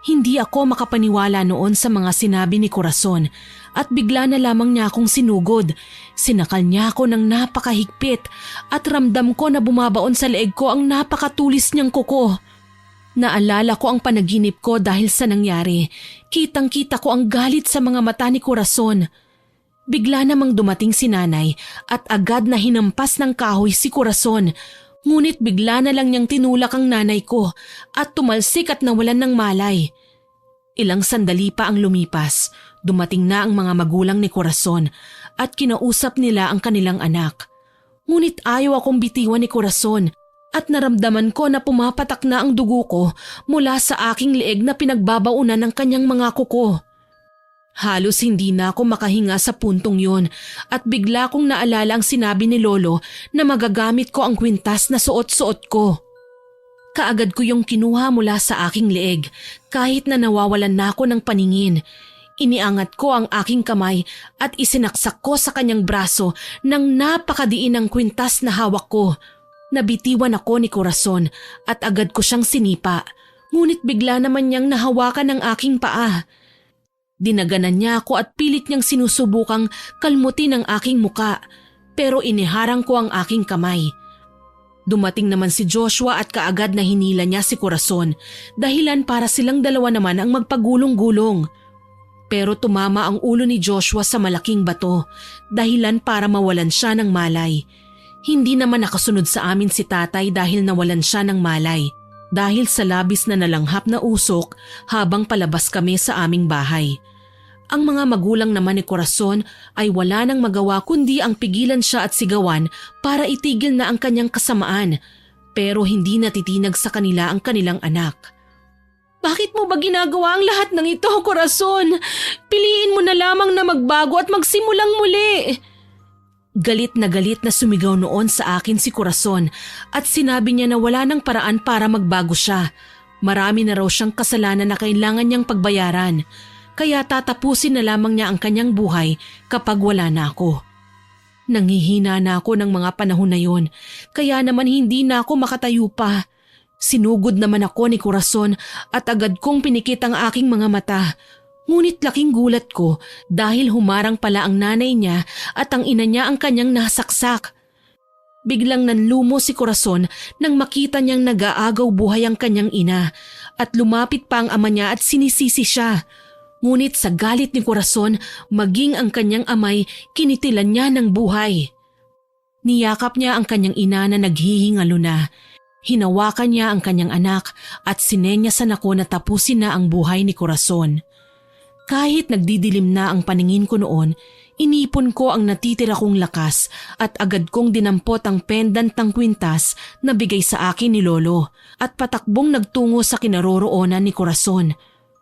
Hindi ako makapaniwala noon sa mga sinabi ni Corazon at bigla na lamang niya akong sinugod. Sinakal niya ako ng napakahigpit at ramdam ko na bumabaon sa leeg ko ang napakatulis niyang kuko. Naalala ko ang panaginip ko dahil sa nangyari. Kitang-kita ko ang galit sa mga mata ni Corazon. Bigla namang dumating si nanay at agad na hinampas ng kahoy si Corazon. Ngunit bigla na lang niyang tinulak ang nanay ko at tumalsik at nawalan ng malay. Ilang sandali pa ang lumipas. Dumating na ang mga magulang ni Corazon at kinausap nila ang kanilang anak. Ngunit ayaw akong bitiwan ni Corazon. At naramdaman ko na pumapatak na ang dugo ko mula sa aking leeg na pinagbabaunan ng kanyang mga kuko. Halos hindi na ako makahinga sa puntong yon at bigla kong naalala ang sinabi ni Lolo na magagamit ko ang kwintas na suot-suot ko. Kaagad ko yung kinuha mula sa aking leeg kahit na nawawalan na ako ng paningin. Iniangat ko ang aking kamay at isinaksak ko sa kanyang braso ng napakadiin ng kwintas na hawak ko. Nabitiwan ako ni Corazon at agad ko siyang sinipa, ngunit bigla naman niyang nahawakan ang aking paa. Dinaganan niya ako at pilit niyang sinusubukang kalmutin ang aking muka, pero iniharang ko ang aking kamay. Dumating naman si Joshua at kaagad na hinila niya si Corazon, dahilan para silang dalawa naman ang magpagulong-gulong. Pero tumama ang ulo ni Joshua sa malaking bato, dahilan para mawalan siya ng malay. Hindi naman nakasunod sa amin si tatay dahil nawalan siya ng malay dahil sa labis na nalanghap na usok habang palabas kami sa aming bahay. Ang mga magulang naman ni Corazon ay wala nang magawa kundi ang pigilan siya at sigawan para itigil na ang kanyang kasamaan, pero hindi natitinag sa kanila ang kanilang anak. Bakit mo ba ginagawa ang lahat ng ito, Corazon? Piliin mo na lamang na magbago at magsimulang muli. Galit na sumigaw noon sa akin si Corazon at sinabi niya na wala nang paraan para magbago siya. Marami na raw siyang kasalanan na kailangan niyang pagbayaran, kaya tatapusin na lamang niya ang kanyang buhay kapag wala na ako. Nanghihina na ako ng mga panahon na yon, kaya naman hindi na ako makatayo pa. Sinugod naman ako ni Corazon at agad kong pinikit ang aking mga mata. Ngunit laking gulat ko dahil humarang pala ang nanay niya at ang ina niya ang kanyang nasaksak. Biglang nanlumo si Corazon nang makita niyang nag-aagaw buhay ang kanyang ina at lumapit pa ang ama niya at sinisisi siya. Ngunit sa galit ni Corazon, maging ang kanyang amay, kinitilan niya ng buhay. Niyakap niya ang kanyang ina na naghihingalo na. Hinawakan niya ang kanyang anak at sinenyasan ako na tapusin na ang buhay ni Corazon. Kahit nagdidilim na ang paningin ko noon, inipon ko ang natitira kong lakas at agad kong dinampot ang pendant ng kwintas na bigay sa akin ni Lolo at patakbong nagtungo sa kinaroroonan ni Corazon.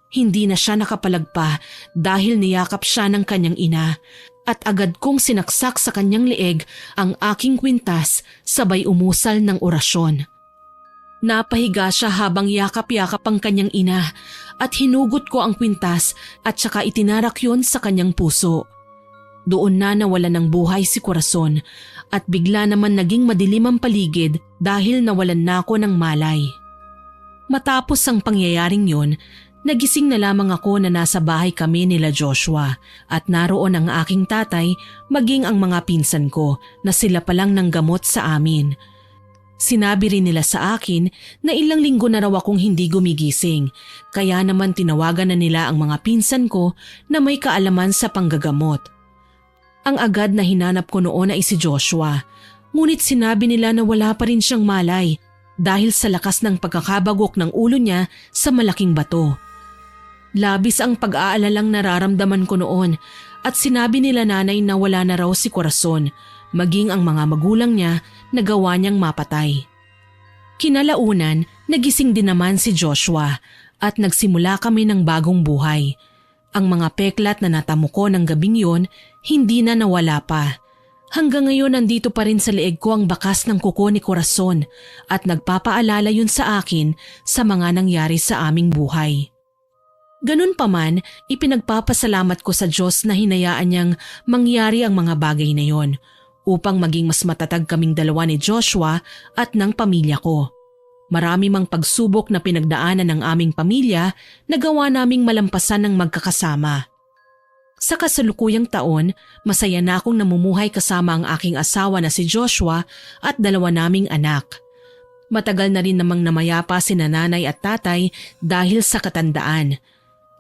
Hindi na siya nakapalagpa dahil niyakap siya ng kanyang ina at agad kong sinaksak sa kanyang leeg ang aking kwintas sabay umusal ng orasyon. Napahiga siya habang yakap-yakap ang kanyang ina at hinugot ko ang kwintas at saka itinarak yun sa kanyang puso. Doon na nawalan ng buhay si Corazon at bigla naman naging madilim ang paligid dahil nawalan na ako ng malay. Matapos ang pangyayaring yun, nagising na lamang ako na nasa bahay kami nila Joshua at naroon ang aking tatay maging ang mga pinsan ko na sila palang ng gamot sa amin. Sinabi rin nila sa akin na ilang linggo na raw akong hindi gumigising, kaya naman tinawagan na nila ang mga pinsan ko na may kaalaman sa panggagamot. Ang agad na hinanap ko noon ay si Joshua, ngunit sinabi nila na wala pa rin siyang malay dahil sa lakas ng pagkakabagok ng ulo niya sa malaking bato. Labis ang pag-aalalang nararamdaman ko noon at sinabi nila nanay na wala na raw si Corazon, maging ang mga magulang niya na gawa niyang mapatay. Kinalaunan, nagising din naman si Joshua at nagsimula kami ng bagong buhay. Ang mga peklat na natamo ko ng gabing yon hindi na nawala pa. Hanggang ngayon nandito pa rin sa leeg ko ang bakas ng kuko ni Corazon at nagpapaalala yun sa akin sa mga nangyari sa aming buhay. Ganun pa man, ipinagpapasalamat ko sa Diyos na hinayaan niyang mangyari ang mga bagay na yon upang maging mas matatag kaming dalawa ni Joshua at ng pamilya ko. Marami mang pagsubok na pinagdaanan ng aming pamilya na gawa naming malampasan ng magkakasama. Sa kasalukuyang taon, masaya na akong namumuhay kasama ang aking asawa na si Joshua at dalawa naming anak. Matagal na rin namang namayapa si nanay at tatay dahil sa katandaan.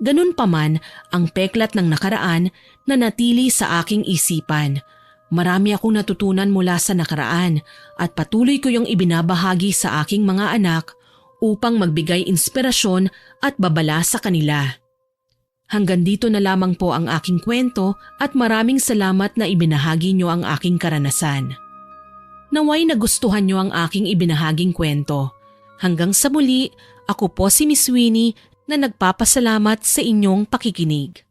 Ganun pa man, ang peklat ng nakaraan na natili sa aking isipan. Marami akong natutunan mula sa nakaraan at patuloy ko yung ibinabahagi sa aking mga anak upang magbigay inspirasyon at babala sa kanila. Hanggang dito na lamang po ang aking kwento at maraming salamat na ibinahagi nyo ang aking karanasan. Naway nagustuhan nyo ang aking ibinahaging kwento. Hanggang sa muli, ako po si Miss Winnie na nagpapasalamat sa inyong pakikinig.